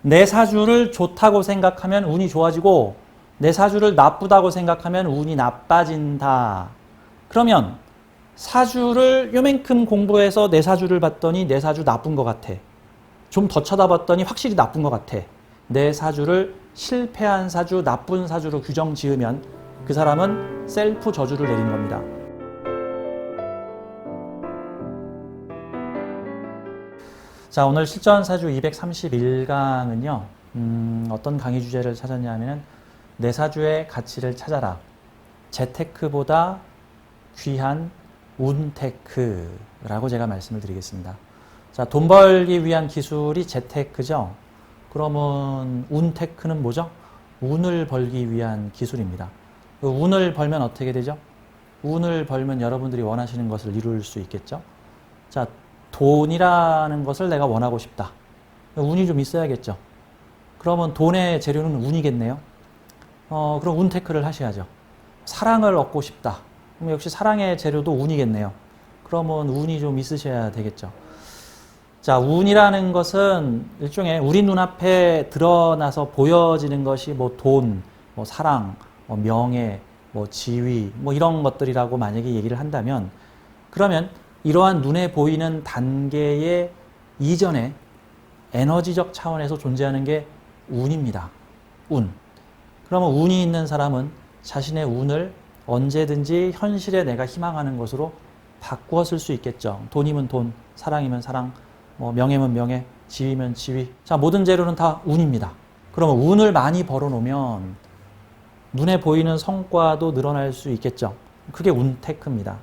내 사주를 좋다고 생각하면 운이 좋아지고 내 사주를 나쁘다고 생각하면 운이 나빠진다. 그러면 사주를 요만큼 공부해서 내 사주를 봤더니 내 사주 나쁜 것 같아. 좀 더 쳐다봤더니 확실히 나쁜 것 같아. 내 사주를 실패한 사주, 나쁜 사주로 규정 지으면 그 사람은 셀프 저주를 내린 겁니다. 자, 오늘 실전사주 231강은요. 어떤 강의 주제를 찾았냐면 내 사주의 가치를 찾아라. 재테크보다 귀한 운테크라고 제가 말씀을 드리겠습니다. 자, 돈 벌기 위한 기술이 재테크죠. 그러면 운테크는 뭐죠? 운을 벌기 위한 기술입니다. 운을 벌면 어떻게 되죠? 운을 벌면 여러분들이 원하시는 것을 이룰 수 있겠죠? 자, 돈이라는 것을 내가 원하고 싶다. 운이 좀 있어야겠죠. 그러면 돈의 재료는 운이겠네요. 그럼 운테크를 하셔야죠. 사랑을 얻고 싶다. 그럼 역시 사랑의 재료도 운이겠네요. 그러면 운이 좀 있으셔야 되겠죠. 자, 운이라는 것은 일종의 우리 눈앞에 드러나서 보여지는 것이 뭐 돈, 뭐 사랑, 뭐 명예, 뭐 지위, 뭐 이런 것들이라고 만약에 얘기를 한다면 그러면 이러한 눈에 보이는 단계의 이전에 에너지적 차원에서 존재하는 게 운입니다. 운. 그러면 운이 있는 사람은 자신의 운을 언제든지 현실에 내가 희망하는 것으로 바꾸어 쓸 수 있겠죠. 돈이면 돈, 사랑이면 사랑, 뭐 명예면 명예, 지위면 지위. 자, 모든 재료는 다 운입니다. 그러면 운을 많이 벌어놓으면 눈에 보이는 성과도 늘어날 수 있겠죠. 그게 운테크입니다.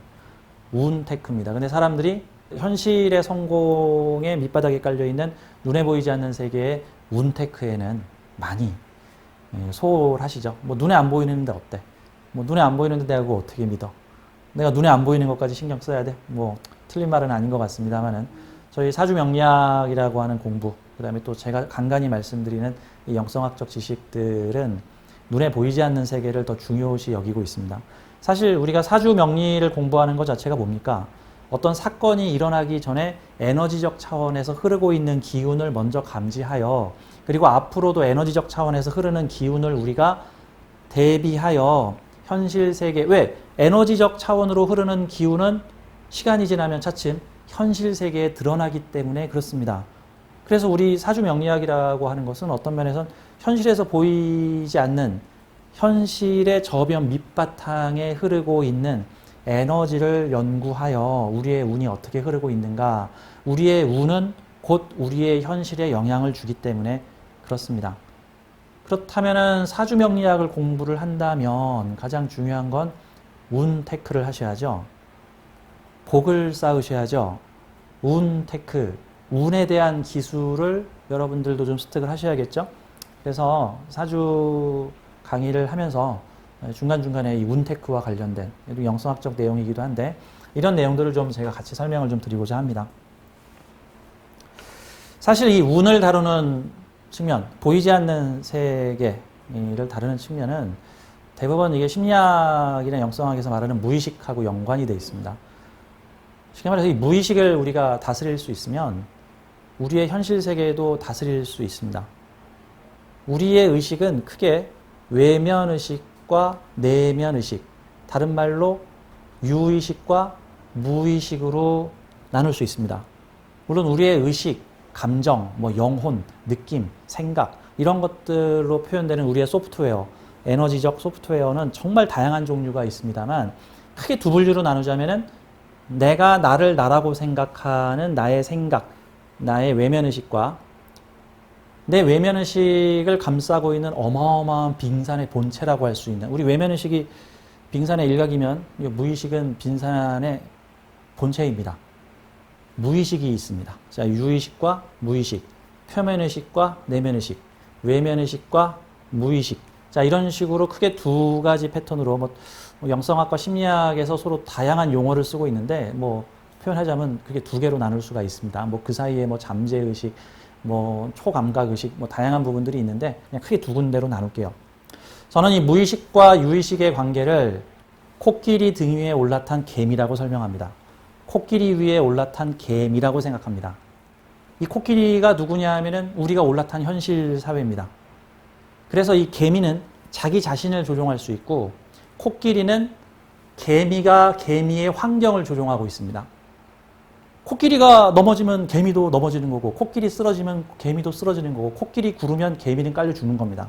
운테크입니다. 근데 사람들이 현실의 성공의 밑바닥에 깔려있는 눈에 보이지 않는 세계의 운테크에는 많이 소홀하시죠. 뭐 눈에 안 보이는데 어때? 뭐 눈에 안 보이는데 내가 그거 어떻게 믿어? 내가 눈에 안 보이는 것까지 신경 써야 돼? 뭐 틀린 말은 아닌 것 같습니다만은 저희 사주명리학이라고 하는 공부, 그 다음에 또 제가 간간히 말씀드리는 이 영성학적 지식들은 눈에 보이지 않는 세계를 더 중요시 여기고 있습니다. 사실 우리가 사주명리를 공부하는 것 자체가 뭡니까? 어떤 사건이 일어나기 전에 에너지적 차원에서 흐르고 있는 기운을 먼저 감지하여 그리고 앞으로도 에너지적 차원에서 흐르는 기운을 우리가 대비하여 현실 세계, 왜? 에너지적 차원으로 흐르는 기운은 시간이 지나면 차츰 현실 세계에 드러나기 때문에 그렇습니다. 그래서 우리 사주명리학이라고 하는 것은 어떤 면에서는 현실에서 보이지 않는 현실의 저변 밑바탕에 흐르고 있는 에너지를 연구하여 우리의 운이 어떻게 흐르고 있는가. 우리의 운은 곧 우리의 현실에 영향을 주기 때문에 그렇습니다. 그렇다면 사주명리학을 공부를 한다면 가장 중요한 건 운테크를 하셔야죠. 복을 쌓으셔야죠. 운테크, 운에 대한 기술을 여러분들도 좀 습득을 하셔야겠죠. 그래서 사주 강의를 하면서 중간중간에 이 운테크와 관련된 영성학적 내용이기도 한데 이런 내용들을 좀 제가 같이 설명을 좀 드리고자 합니다. 사실 이 운을 다루는 측면, 보이지 않는 세계를 다루는 측면은 대부분 이게 심리학이나 영성학에서 말하는 무의식하고 연관이 되어 있습니다. 쉽게 말해서 이 무의식을 우리가 다스릴 수 있으면 우리의 현실 세계도 다스릴 수 있습니다. 우리의 의식은 크게 외면의식과 내면의식, 다른 말로 유의식과 무의식으로 나눌 수 있습니다. 물론 우리의 의식, 감정, 뭐 영혼, 느낌, 생각 이런 것들로 표현되는 우리의 소프트웨어, 에너지적 소프트웨어는 정말 다양한 종류가 있습니다만 크게 두 분류로 나누자면은 내가 나를 나라고 생각하는 나의 생각, 나의 외면의식과 내 외면의식을 감싸고 있는 어마어마한 빙산의 본체라고 할 수 있는 우리 외면의식이 빙산의 일각이면 무의식은 빙산의 본체입니다. 무의식이 있습니다. 자, 유의식과 무의식, 표면의식과 내면의식, 외면의식과 무의식. 자, 이런 식으로 크게 두 가지 패턴으로 뭐 영성학과 심리학에서 서로 다양한 용어를 쓰고 있는데 뭐 표현하자면 그게 두 개로 나눌 수가 있습니다. 뭐 그 사이에 뭐 잠재의식, 뭐 초감각의식, 뭐 다양한 부분들이 있는데 그냥 크게 두 군데로 나눌게요. 저는 이 무의식과 유의식의 관계를 코끼리 등 위에 올라탄 개미라고 설명합니다. 코끼리 위에 올라탄 개미라고 생각합니다. 이 코끼리가 누구냐 하면은 우리가 올라탄 현실 사회입니다. 그래서 이 개미는 자기 자신을 조종할 수 있고 코끼리는 개미가 개미의 환경을 조종하고 있습니다. 코끼리가 넘어지면 개미도 넘어지는 거고 코끼리 쓰러지면 개미도 쓰러지는 거고 코끼리 구르면 개미는 깔려 죽는 겁니다.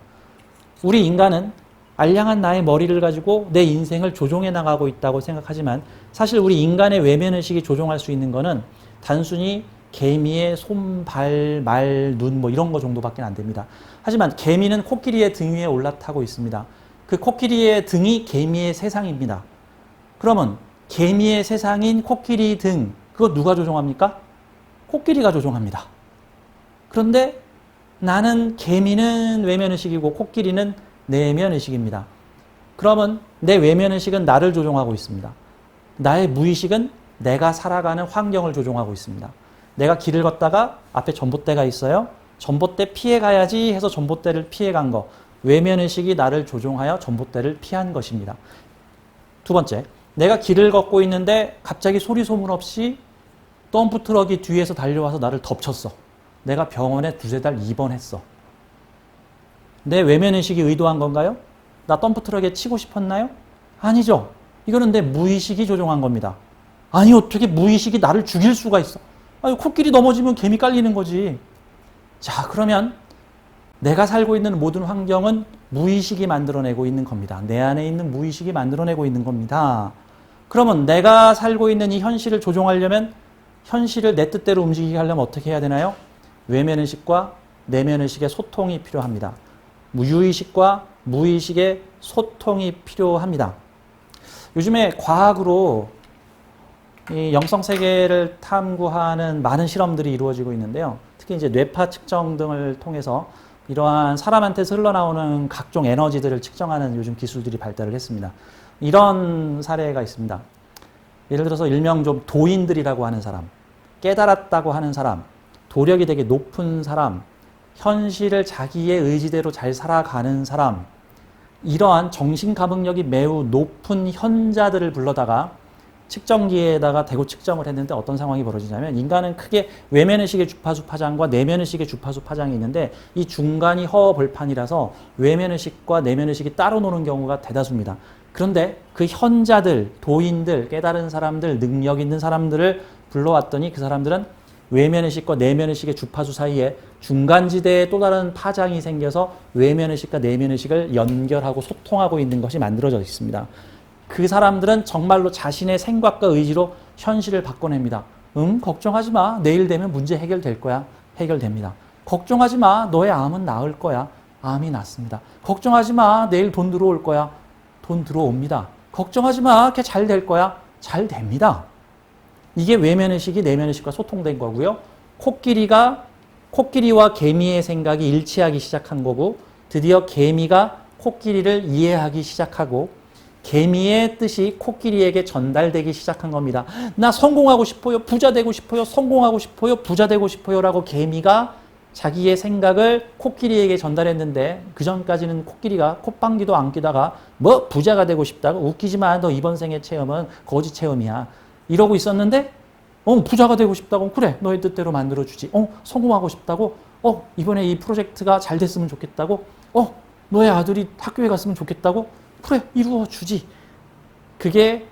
우리 인간은 알량한 나의 머리를 가지고 내 인생을 조종해 나가고 있다고 생각하지만 사실 우리 인간의 외면의식이 조종할 수 있는 거는 단순히 개미의 손, 발, 말, 눈 뭐 이런 거 정도밖에 안 됩니다. 하지만 개미는 코끼리의 등 위에 올라타고 있습니다. 그 코끼리의 등이 개미의 세상입니다. 그러면 개미의 세상인 코끼리 등 그거 누가 조종합니까? 코끼리가 조종합니다. 그런데 나는 개미는 외면의식이고 코끼리는 내면의식입니다. 그러면 내 외면의식은 나를 조종하고 있습니다. 나의 무의식은 내가 살아가는 환경을 조종하고 있습니다. 내가 길을 걷다가 앞에 전봇대가 있어요. 전봇대 피해 가야지 해서 전봇대를 피해 간 거. 외면의식이 나를 조종하여 전봇대를 피한 것입니다. 두 번째, 내가 길을 걷고 있는데 갑자기 소리 소문 없이 덤프트럭이 뒤에서 달려와서 나를 덮쳤어. 내가 병원에 두세 달 입원했어. 내 외면의식이 의도한 건가요? 나 덤프트럭에 치고 싶었나요? 아니죠. 이거는 내 무의식이 조종한 겁니다. 아니 어떻게 무의식이 나를 죽일 수가 있어? 아니 코끼리 넘어지면 개미 깔리는 거지. 자 그러면 내가 살고 있는 모든 환경은 무의식이 만들어내고 있는 겁니다. 내 안에 있는 무의식이 만들어내고 있는 겁니다. 그러면 내가 살고 있는 이 현실을 조종하려면 현실을 내 뜻대로 움직이게 하려면 어떻게 해야 되나요? 외면의식과 내면의식의 소통이 필요합니다. 유의식과 무의식의 소통이 필요합니다. 요즘에 과학으로 이 영성세계를 탐구하는 많은 실험들이 이루어지고 있는데요. 특히 이제 뇌파 측정 등을 통해서 이러한 사람한테서 흘러나오는 각종 에너지들을 측정하는 요즘 기술들이 발달을 했습니다. 이런 사례가 있습니다. 예를 들어서 일명 좀 도인들이라고 하는 사람, 깨달았다고 하는 사람, 도력이 되게 높은 사람, 현실을 자기의 의지대로 잘 살아가는 사람, 이러한 정신 감흥력이 매우 높은 현자들을 불러다가 측정기에다가 대고 측정을 했는데 어떤 상황이 벌어지냐면 인간은 크게 외면의식의 주파수 파장과 내면의식의 주파수 파장이 있는데 이 중간이 허허벌판이라서 외면의식과 내면의식이 따로 노는 경우가 대다수입니다. 그런데 그 현자들, 도인들, 깨달은 사람들, 능력 있는 사람들을 불러왔더니 그 사람들은 외면의식과 내면의식의 주파수 사이에 중간지대에 또 다른 파장이 생겨서 외면의식과 내면의식을 연결하고 소통하고 있는 것이 만들어져 있습니다. 그 사람들은 정말로 자신의 생각과 의지로 현실을 바꿔냅니다. 걱정하지 마. 내일 되면 문제 해결될 거야. 해결됩니다. 걱정하지 마. 너의 암은 나을 거야. 암이 낫습니다. 걱정하지 마. 내일 돈 들어올 거야. 돈 들어옵니다. 걱정하지 마. 그게 잘 될 거야. 잘 됩니다. 이게 외면의식이 내면의식과 소통된 거고요. 코끼리와 개미의 생각이 일치하기 시작한 거고 드디어 개미가 코끼리를 이해하기 시작하고 개미의 뜻이 코끼리에게 전달되기 시작한 겁니다. 나 성공하고 싶어요. 부자 되고 싶어요. 성공하고 싶어요. 부자 되고 싶어요. 라고 개미가 자기의 생각을 코끼리에게 전달했는데 그 전까지는 코끼리가 콧방귀도 안 끼다가 뭐 부자가 되고 싶다고 웃기지 마. 너 이번 생의 체험은 거지 체험이야. 이러고 있었는데 부자가 되고 싶다고 그래. 너의 뜻대로 만들어주지. 성공하고 싶다고 이번에 이 프로젝트가 잘 됐으면 좋겠다고 너의 아들이 학교에 갔으면 좋겠다고 그래 이루어주지. 그게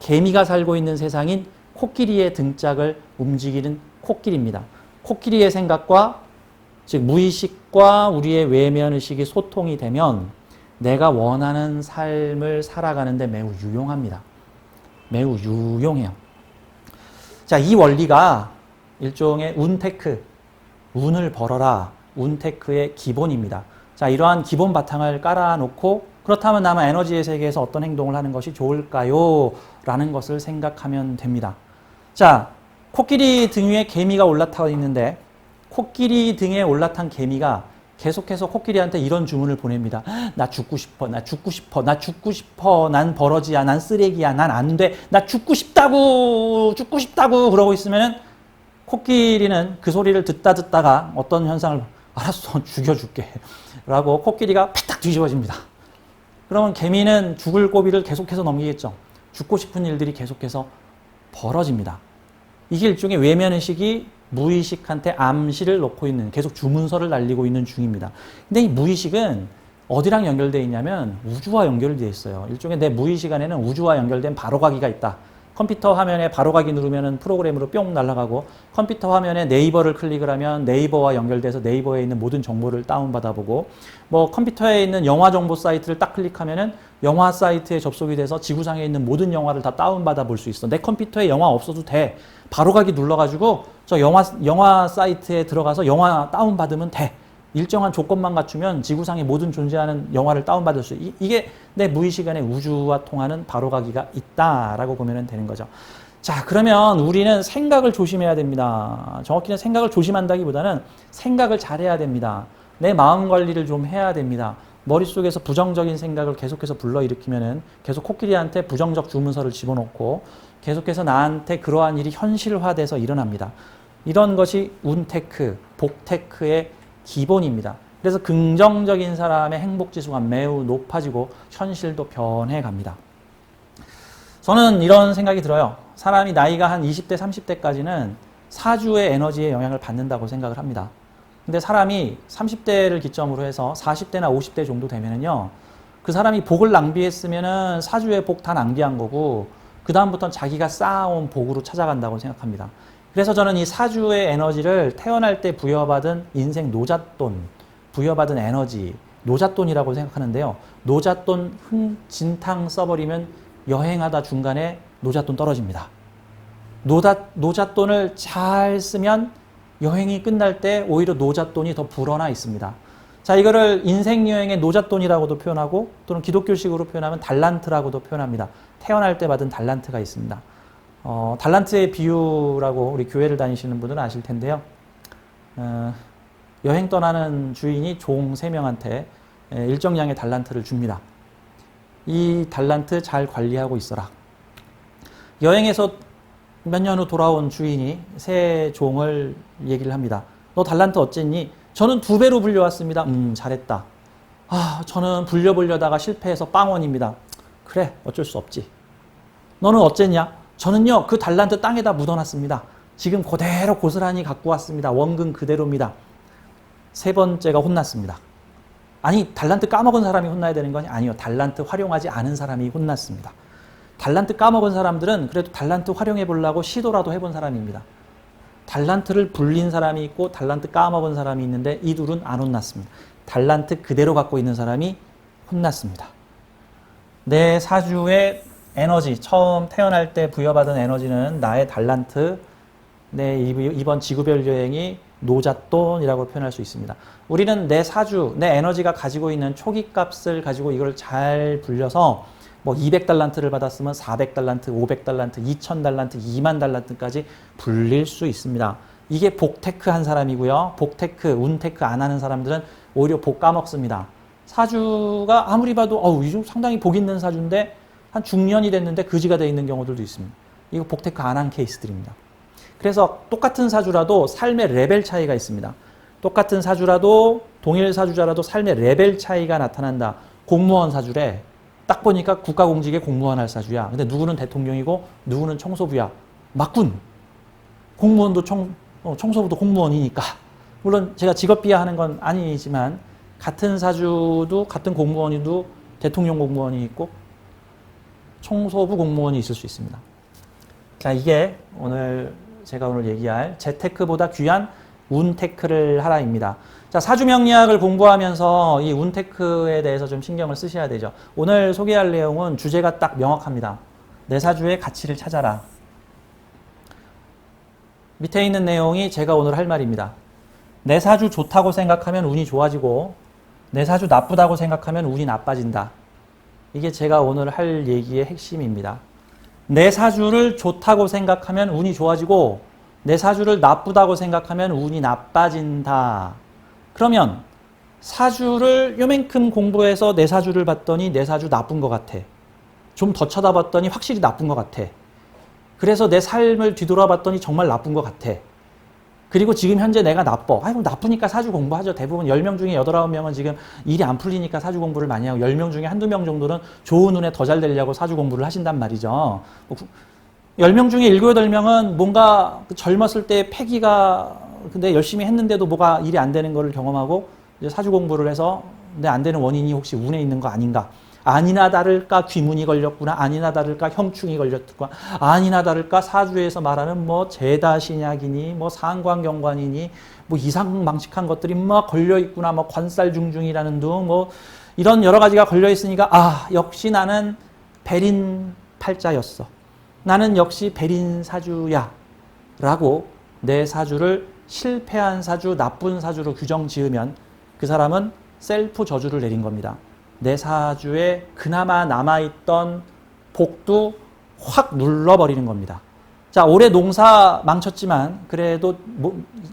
개미가 살고 있는 세상인 코끼리의 등짝을 움직이는 코끼리입니다. 코끼리의 생각과 즉 무의식과 우리의 외면의식이 소통이 되면 내가 원하는 삶을 살아가는데 매우 유용합니다. 매우 유용해요. 자, 이 원리가 일종의 운테크, 운을 벌어라, 운테크의 기본입니다. 자, 이러한 기본 바탕을 깔아놓고 그렇다면 남은 에너지의 세계에서 어떤 행동을 하는 것이 좋을까요? 라는 것을 생각하면 됩니다. 자, 코끼리 등 위에 개미가 올라타 있는데 코끼리 등에 올라탄 개미가 계속해서 코끼리한테 이런 주문을 보냅니다. 나 죽고 싶어, 나 죽고 싶어, 나 죽고 싶어, 난 버러지야, 난 쓰레기야, 난 안 돼, 나 죽고 싶다고 그러고 있으면은 코끼리는 그 소리를 듣다가 어떤 현상을 알았어, 죽여줄게 라고 코끼리가 패딱 뒤집어집니다. 그러면 개미는 죽을 고비를 계속해서 넘기겠죠. 죽고 싶은 일들이 계속해서 벌어집니다. 이게 일종의 외면의식이 무의식한테 암시를 놓고 있는, 계속 주문서를 날리고 있는 중입니다. 근데 이 무의식은 어디랑 연결되어 있냐면 우주와 연결되어 있어요. 일종의 내 무의식 안에는 우주와 연결된 바로가기가 있다. 컴퓨터 화면에 바로가기 누르면 프로그램으로 뿅 날아가고, 컴퓨터 화면에 네이버를 클릭을 하면 네이버와 연결돼서 네이버에 있는 모든 정보를 다운받아보고, 뭐 컴퓨터에 있는 영화 정보 사이트를 딱 클릭하면은 영화 사이트에 접속이 돼서 지구상에 있는 모든 영화를 다 다운받아 볼 수 있어. 내 컴퓨터에 영화 없어도 돼. 바로가기 눌러가지고 저 영화 사이트에 들어가서 영화 다운받으면 돼. 일정한 조건만 갖추면 지구상의 모든 존재하는 영화를 다운받을 수 있어요. 이게 내 무의식 안에 우주와 통하는 바로가기가 있다라고 보면 되는 거죠. 자, 그러면 우리는 생각을 조심해야 됩니다. 정확히는 생각을 조심한다기보다는 생각을 잘해야 됩니다. 내 마음 관리를 좀 해야 됩니다. 머릿속에서 부정적인 생각을 계속해서 불러일으키면은 계속 코끼리한테 부정적 주문서를 집어넣고 계속해서 나한테 그러한 일이 현실화돼서 일어납니다. 이런 것이 운테크, 복테크의 기본입니다. 그래서 긍정적인 사람의 행복지수가 매우 높아지고 현실도 변해갑니다. 저는 이런 생각이 들어요. 사람이 나이가 한 20대, 30대까지는 사주의 에너지에 영향을 받는다고 생각을 합니다. 근데 사람이 30대를 기점으로 해서 40대나 50대 정도 되면은요, 그 사람이 복을 낭비했으면은 사주의 복 다 낭비한 거고, 그 다음부터는 자기가 쌓아온 복으로 찾아간다고 생각합니다. 그래서 저는 이 사주의 에너지를 태어날 때 부여받은 인생 노잣돈, 부여받은 에너지, 노잣돈이라고 생각하는데요. 노잣돈 진탕 써버리면 여행하다 중간에 노잣돈 떨어집니다. 노잣돈을 잘 쓰면 여행이 끝날 때 오히려 노잣돈이 더 불어나 있습니다. 자, 이거를 인생 여행의 노잣돈이라고도 표현하고, 또는 기독교식으로 표현하면 달란트라고도 표현합니다. 태어날 때 받은 달란트가 있습니다. 달란트의 비유라고 우리 교회를 다니시는 분들은 아실 텐데요. 여행 떠나는 주인이 종 3명한테 일정량의 달란트를 줍니다. 이 달란트 잘 관리하고 있어라. 여행에서 몇 년 후 돌아온 주인이 새 종을 얘기를 합니다. 너 달란트 어쨌니? 저는 2배로 불려왔습니다. 잘했다. 저는 불려보려다가 실패해서 빵원입니다. 그래, 어쩔 수 없지. 너는 어쨌냐? 저는요, 그 달란트 땅에다 묻어놨습니다. 지금 그대로 고스란히 갖고 왔습니다. 원금 그대로입니다. 3번째가 혼났습니다. 아니, 달란트 까먹은 사람이 혼나야 되는 건 아니요. 달란트 활용하지 않은 사람이 혼났습니다. 달란트 까먹은 사람들은 그래도 달란트 활용해 보려고 시도라도 해본 사람입니다. 달란트를 불린 사람이 있고 달란트 까먹은 사람이 있는데 이 둘은 안 혼났습니다. 달란트 그대로 갖고 있는 사람이 혼났습니다. 내 사주의 에너지, 처음 태어날 때 부여받은 에너지는 나의 달란트, 내 이번 지구별 여행이 노잣돈이라고 표현할 수 있습니다. 우리는 내 사주, 내 에너지가 가지고 있는 초기값을 가지고 이걸 잘 불려서 뭐 200달란트를 받았으면 400달란트, 500달란트, 2000달란트, 2만 달란트까지 불릴 수 있습니다. 이게 복테크 한 사람이고요. 복테크, 운테크 안 하는 사람들은 오히려 복 까먹습니다. 사주가 아무리 봐도 이 중 상당히 복 있는 사주인데 한 중년이 됐는데 거지가 돼 있는 경우들도 있습니다. 이거 복테크 안 한 케이스들입니다. 그래서 똑같은 사주라도 삶의 레벨 차이가 있습니다. 똑같은 사주라도 동일 사주자라도 삶의 레벨 차이가 나타난다. 공무원 사주래. 딱 보니까 국가공직에 공무원 할 사주야. 근데 누구는 대통령이고 누구는 청소부야. 맞군. 공무원도 청소부도 공무원이니까. 물론 제가 직업 비하하는 건 아니지만 같은 사주도 같은 공무원이도 대통령 공무원이 있고 청소부 공무원이 있을 수 있습니다. 자, 이게 제가 오늘 얘기할 재테크보다 귀한 운테크를 하라입니다. 자, 사주명리학을 공부하면서 이 운테크에 대해서 좀 신경을 쓰셔야 되죠. 오늘 소개할 내용은 주제가 딱 명확합니다. 내 사주의 가치를 찾아라. 밑에 있는 내용이 제가 오늘 할 말입니다. 내 사주 좋다고 생각하면 운이 좋아지고 내 사주 나쁘다고 생각하면 운이 나빠진다. 이게 제가 오늘 할 얘기의 핵심입니다. 내 사주를 좋다고 생각하면 운이 좋아지고 내 사주를 나쁘다고 생각하면 운이 나빠진다. 그러면 사주를 요만큼 공부해서 내 사주를 봤더니 내 사주 나쁜 것 같아. 좀 더 쳐다봤더니 확실히 나쁜 것 같아. 그래서 내 삶을 뒤돌아봤더니 정말 나쁜 것 같아. 그리고 지금 현재 내가 나빠. 그럼 나쁘니까 사주 공부하죠. 대부분 10명 중에 8, 9명은 지금 일이 안 풀리니까 사주 공부를 많이 하고 10명 중에 한두 명 정도는 좋은 운에 더 잘 되려고 사주 공부를 하신단 말이죠. 10명 중에 7, 8명은 뭔가 젊었을 때 패기가 근데 열심히 했는데도 뭐가 일이 안 되는 거를 경험하고 이제 사주 공부를 해서 근데 안 되는 원인이 혹시 운에 있는 거 아닌가? 아니나 다를까 귀문이 걸렸구나. 아니나 다를까 형충이 걸렸구나. 아니나 다를까 사주에서 말하는 뭐 제다신약이니 뭐 상관경관이니 뭐 이상망측한 것들이 막 걸려 있구나. 뭐 관살중중이라는 둥 뭐 이런 여러 가지가 걸려 있으니까 아 역시 나는 배린 팔자였어. 나는 역시 배린 사주야. 라고 내 사주를 실패한 사주, 나쁜 사주로 규정 지으면 그 사람은 셀프 저주를 내린 겁니다. 내 사주에 그나마 남아있던 복도 확 눌러버리는 겁니다. 자, 올해 농사 망쳤지만 그래도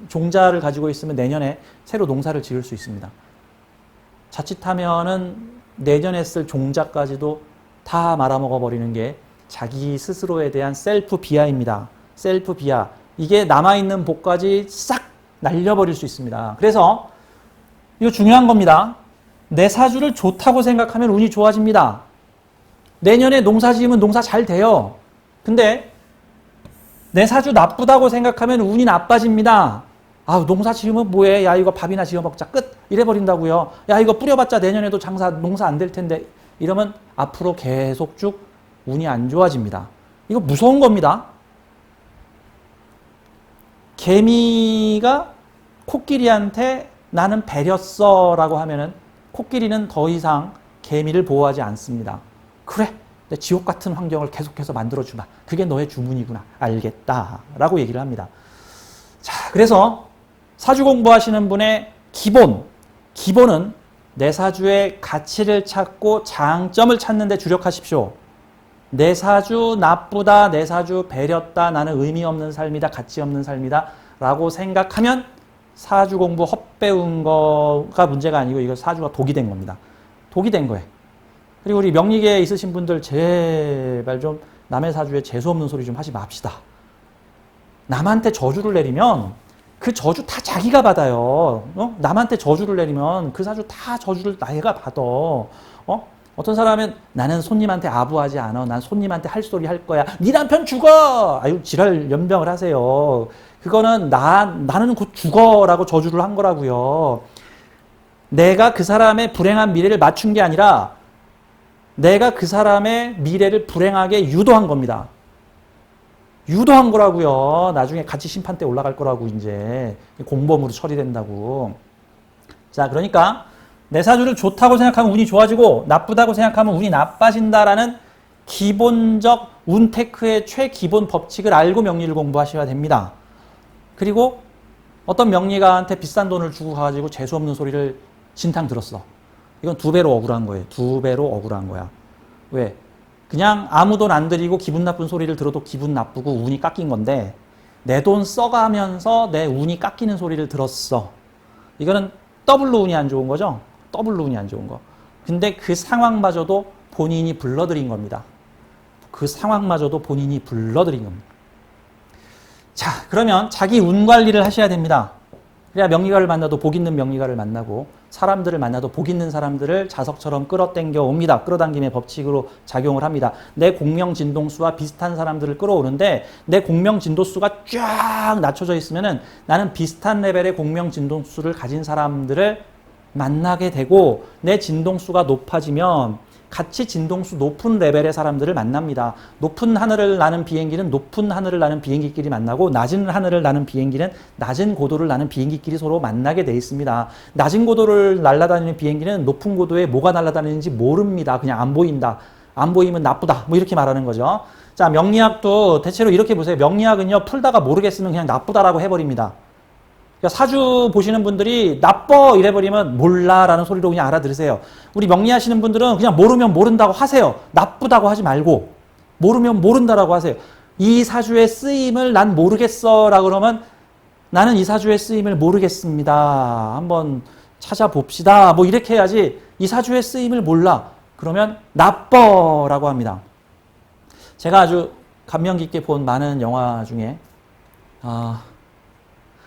종자를 가지고 있으면 내년에 새로 농사를 지을 수 있습니다. 자칫하면은 내년에 쓸 종자까지도 다 말아먹어버리는 게 자기 스스로에 대한 셀프 비하입니다. 셀프 비하. 이게 남아있는 복까지 싹 날려버릴 수 있습니다. 그래서 이거 중요한 겁니다. 내 사주를 좋다고 생각하면 운이 좋아집니다. 내년에 농사 지으면 농사 잘 돼요. 근데 내 사주 나쁘다고 생각하면 운이 나빠집니다. 아, 농사 지으면 뭐해? 야, 이거 밥이나 지어 먹자. 끝. 이래버린다고요. 야, 이거 뿌려봤자 내년에도 농사 안 될 텐데. 이러면 앞으로 계속 쭉 운이 안 좋아집니다. 이거 무서운 겁니다. 개미가 코끼리한테 나는 배렸어 라고 하면은 코끼리는 더 이상 개미를 보호하지 않습니다. 그래, 내 지옥 같은 환경을 계속해서 만들어주마. 그게 너의 주문이구나. 알겠다. 라고 얘기를 합니다. 자, 그래서 사주 공부하시는 분의 기본은 내 사주의 가치를 찾고 장점을 찾는 데 주력하십시오. 내 사주 나쁘다, 내 사주 배렸다, 나는 의미 없는 삶이다, 가치 없는 삶이다 라고 생각하면 사주 공부 헛배운 거가 문제가 아니고 이거 사주가 독이 된 겁니다. 독이 된 거예요. 그리고 우리 명리계에 있으신 분들 제발 좀 남의 사주에 재수없는 소리 좀 하지 맙시다. 남한테 저주를 내리면 그 저주 다 자기가 받아요. 남한테 저주를 내리면 그 사주 다 저주를 내가 받아. 어떤 사람은 나는 손님한테 아부하지 않아. 난 손님한테 할 소리 할 거야. 네 남편 죽어! 아유, 지랄 연병을 하세요. 그거는 나는 곧 죽어라고 저주를 한 거라고요. 내가 그 사람의 불행한 미래를 맞춘 게 아니라 내가 그 사람의 미래를 불행하게 유도한 겁니다. 유도한 거라고요. 나중에 같이 심판대 올라갈 거라고 이제 공범으로 처리된다고. 자, 그러니까 내 사주를 좋다고 생각하면 운이 좋아지고 나쁘다고 생각하면 운이 나빠진다라는 기본적 운테크의 최기본 법칙을 알고 명리를 공부하셔야 됩니다. 그리고 어떤 명리가한테 비싼 돈을 주고 가지고 재수없는 소리를 진탕 들었어. 이건 2배로 억울한 거예요. 2배로 억울한 거야. 왜? 그냥 아무 돈 안 들이고 기분 나쁜 소리를 들어도 기분 나쁘고 운이 깎인 건데 내 돈 써가면서 내 운이 깎이는 소리를 들었어. 이거는 더블로 운이 안 좋은 거죠? 더블로 운이 안 좋은 거. 근데 그 상황마저도 본인이 불러들인 겁니다. 그 상황마저도 본인이 불러들인 겁니다. 자, 그러면 자기 운 관리를 하셔야 됩니다. 그래야 명리가를 만나도 복 있는 명리가를 만나고 사람들을 만나도 복 있는 사람들을 자석처럼 끌어당겨 옵니다. 끌어당김의 법칙으로 작용을 합니다. 내 공명진동수와 비슷한 사람들을 끌어오는데 내 공명진도수가 쫙 낮춰져 있으면은 나는 비슷한 레벨의 공명진동수를 가진 사람들을 만나게 되고 내 진동수가 높아지면 같이 진동수 높은 레벨의 사람들을 만납니다. 높은 하늘을 나는 비행기는 높은 하늘을 나는 비행기끼리 만나고 낮은 하늘을 나는 비행기는 낮은 고도를 나는 비행기끼리 서로 만나게 돼 있습니다. 낮은 고도를 날아다니는 비행기는 높은 고도에 뭐가 날아다니는지 모릅니다. 그냥 안 보인다. 안 보이면 나쁘다. 뭐 이렇게 말하는 거죠. 자, 명리학도 대체로 이렇게 보세요. 명리학은요, 풀다가 모르겠으면 그냥 나쁘다라고 해버립니다. 그러니까 사주 보시는 분들이 나빠 이래버리면 몰라라는 소리로 그냥 알아들으세요. 우리 명리하시는 분들은 그냥 모르면 모른다고 하세요. 나쁘다고 하지 말고 모르면 모른다라고 하세요. 이 사주의 쓰임을 난 모르겠어 라고 그러면 나는 이 사주의 쓰임을 모르겠습니다. 한번 찾아봅시다. 뭐 이렇게 해야지 이 사주의 쓰임을 몰라. 그러면 나빠 라고 합니다. 제가 아주 감명 깊게 본 많은 영화 중에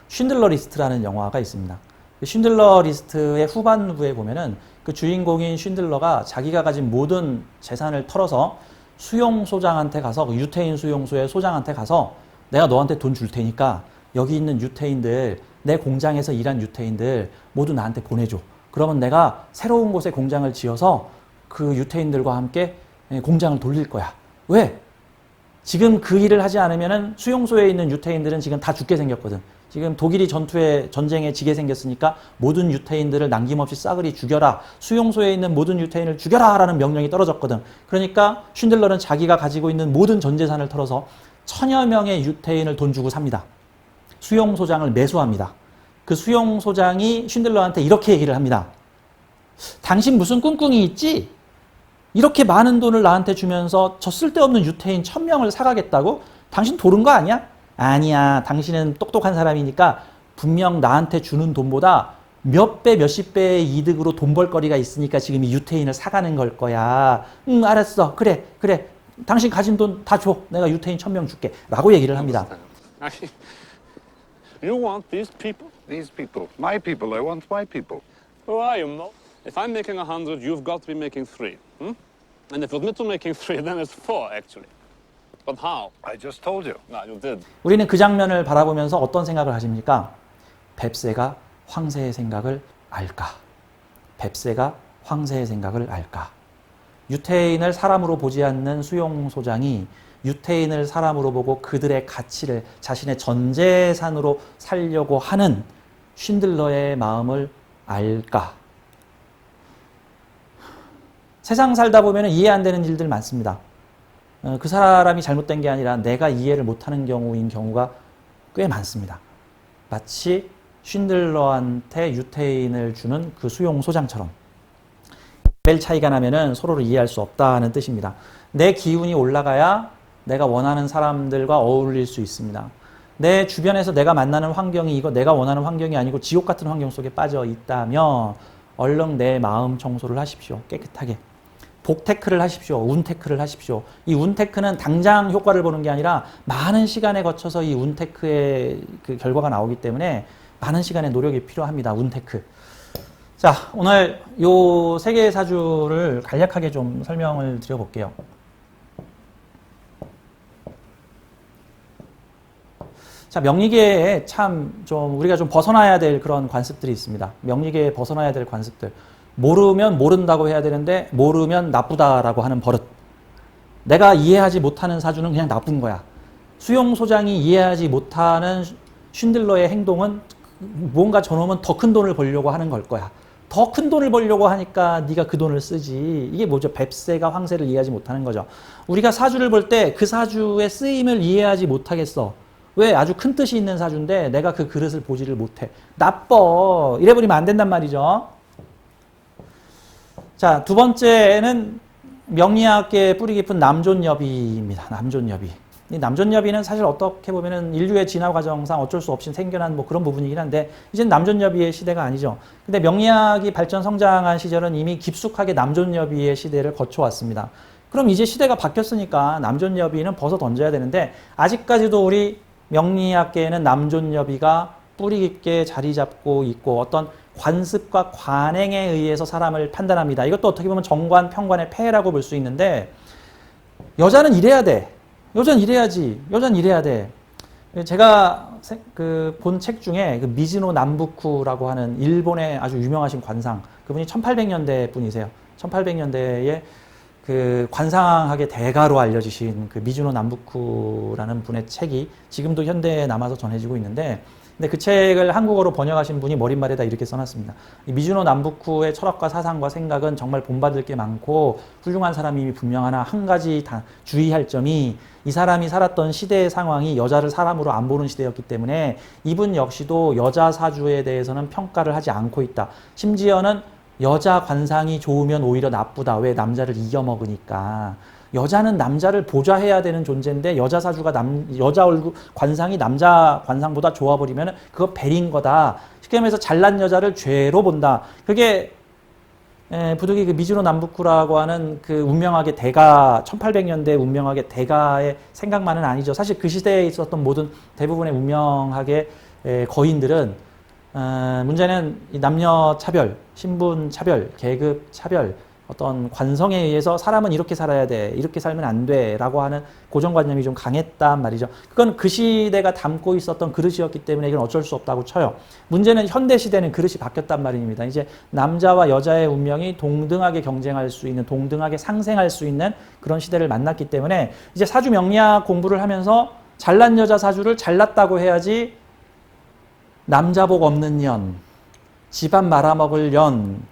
쉰들러 리스트라는 영화가 있습니다. 쉰들러 리스트의 후반부에 보면은 그 주인공인 쉰들러가 자기가 가진 모든 재산을 털어서 수용소장한테 가서, 그 유태인 수용소의 소장한테 가서 내가 너한테 돈 줄 테니까 여기 있는 유태인들, 내 공장에서 일한 유태인들 모두 나한테 보내줘. 그러면 내가 새로운 곳에 공장을 지어서 그 유태인들과 함께 공장을 돌릴 거야. 왜? 지금 그 일을 하지 않으면은 수용소에 있는 유태인들은 지금 다 죽게 생겼거든. 지금 독일이 전쟁에 지게 생겼으니까 모든 유태인들을 남김없이 싸그리 죽여라. 수용소에 있는 모든 유태인을 죽여라 라는 명령이 떨어졌거든. 그러니까 쉰들러는 자기가 가지고 있는 모든 전 재산을 털어서 1000여 명의 유태인을 돈 주고 삽니다. 수용소장을 매수합니다. 그 수용소장이 쉰들러한테 이렇게 얘기를 합니다. 당신 무슨 꿍꿍이 있지? 이렇게 많은 돈을 나한테 주면서 저 쓸데없는 유태인 1000명을 사가겠다고? 당신 도른 거 아니야? 아니야. 당신은 똑똑한 사람이니까 분명 나한테 주는 돈보다 몇 배, 몇십 배의 이득으로 돈 벌 거리가 있으니까 지금 이 유태인을 사가는 걸 거야. 응, 알았어. 그래. 당신 가진 돈 다 줘. 내가 유태인 1000명 줄게. 라고 얘기를 합니다. You want these people? These people. My people. I want my people. Who are you, Mo? If I'm making 100, you've got to be making 3. And if it's making 3, then it's 4, actually. But how? I just told you. No, you did. 우리는 그 장면을 바라보면서 어떤 생각을 하십니까? 뱁새가 황새의 생각을 알까? 뱁새가 황새의 생각을 알까? 유태인을 사람으로 보지 않는 수용소장이 유태인을 사람으로 보고 그들의 가치를 자신의 전 재산으로 살려고 하는 쉰들러의 마음을 알까? 세상 살다 보면 이해 안 되는 일들 많습니다. 그 사람이 잘못된 게 아니라 내가 이해를 못하는 경우인 경우가 꽤 많습니다. 마치 쉰들러한테 유태인을 주는 그 수용소장처럼 레벨 차이가 나면은 서로를 이해할 수 없다는 뜻입니다. 내 기운이 올라가야 내가 원하는 사람들과 어울릴 수 있습니다. 내 주변에서 내가 만나는 환경이 이거 내가 원하는 환경이 아니고 지옥 같은 환경 속에 빠져 있다면 얼른 내 마음 청소를 하십시오. 깨끗하게. 복테크를 하십시오. 운테크를 하십시오. 이 운테크는 당장 효과를 보는 게 아니라 많은 시간에 거쳐서 이 운테크의 그 결과가 나오기 때문에 많은 시간의 노력이 필요합니다. 운테크. 자, 오늘 요 세 개의 사주를 간략하게 좀 설명을 드려볼게요. 자, 명리계에 참 좀 우리가 좀 벗어나야 될 그런 관습들이 있습니다. 명리계에 벗어나야 될 관습들. 모르면 모른다고 해야 되는데 모르면 나쁘다라고 하는 버릇. 내가 이해하지 못하는 사주는 그냥 나쁜 거야. 수용소장이 이해하지 못하는 쉰들러의 행동은 뭔가 저놈은 더 큰 돈을 벌려고 하는 걸 거야. 더 큰 돈을 벌려고 하니까 네가 그 돈을 쓰지. 이게 뭐죠? 뱁새가 황새를 이해하지 못하는 거죠. 우리가 사주를 볼 때 그 사주의 쓰임을 이해하지 못하겠어. 왜? 아주 큰 뜻이 있는 사주인데 내가 그 그릇을 보지를 못해. 나빠. 이래버리면 안 된단 말이죠. 자, 두 번째는 명리학계의 뿌리 깊은 남존여비입니다. 남존여비. 이 남존여비는 사실 어떻게 보면은 인류의 진화 과정상 어쩔 수 없이 생겨난 뭐 그런 부분이긴 한데 이젠 남존여비의 시대가 아니죠. 근데 명리학이 발전 성장한 시절은 이미 깊숙하게 남존여비의 시대를 거쳐왔습니다. 그럼 이제 시대가 바뀌었으니까 남존여비는 벗어 던져야 되는데 아직까지도 우리 명리학계에는 남존여비가 뿌리 깊게 자리 잡고 있고 어떤 관습과 관행에 의해서 사람을 판단합니다. 이것도 어떻게 보면 정관, 평관의 폐해라고 볼 수 있는데 여자는 이래야 돼. 여자는 이래야지. 여자는 이래야 돼. 제가 그 본 책 중에 그 미즈노 남부쿠라고 하는 일본의 아주 유명하신 관상, 그분이 1800년대 분이세요. 1800년대에 그 관상학의 대가로 알려지신 그 미즈노 남부쿠라는 분의 책이 지금도 현대에 남아서 전해지고 있는데 근데 그 책을 한국어로 번역하신 분이 머릿말에다 이렇게 써놨습니다. 이 미즈노 남부쿠의 철학과 사상과 생각은 정말 본받을 게 많고 훌륭한 사람임이 분명하나 한 가지 다 주의할 점이 이 사람이 살았던 시대의 상황이 여자를 사람으로 안 보는 시대였기 때문에 이분 역시도 여자 사주에 대해서는 평가를 하지 않고 있다. 심지어는 여자 관상이 좋으면 오히려 나쁘다. 왜? 남자를 이겨먹으니까. 여자는 남자를 보좌해야 되는 존재인데 여자 사주가 여자 얼굴 관상이 남자 관상보다 좋아버리면 그거 벨인 거다. 쉽게 말해서 잘난 여자를 죄로 본다. 그게 부득이 그 미즈노 남부쿠라고 하는 그 운명학의 대가 1800년대 운명학의 대가의 생각만은 아니죠. 사실 그 시대에 있었던 모든 대부분의 운명학의 거인들은 문제는 이 남녀 차별, 신분 차별, 계급 차별, 어떤 관성에 의해서 사람은 이렇게 살아야 돼, 이렇게 살면 안 돼 라고 하는 고정관념이 좀 강했단 말이죠. 그건 그 시대가 담고 있었던 그릇이었기 때문에 이건 어쩔 수 없다고 쳐요. 문제는 현대 시대는 그릇이 바뀌었단 말입니다. 이제 남자와 여자의 운명이 동등하게 경쟁할 수 있는, 동등하게 상생할 수 있는 그런 시대를 만났기 때문에 이제 사주 명리학 공부를 하면서 잘난 여자 사주를 잘났다고 해야지 남자복 없는 년, 집안 말아먹을 년,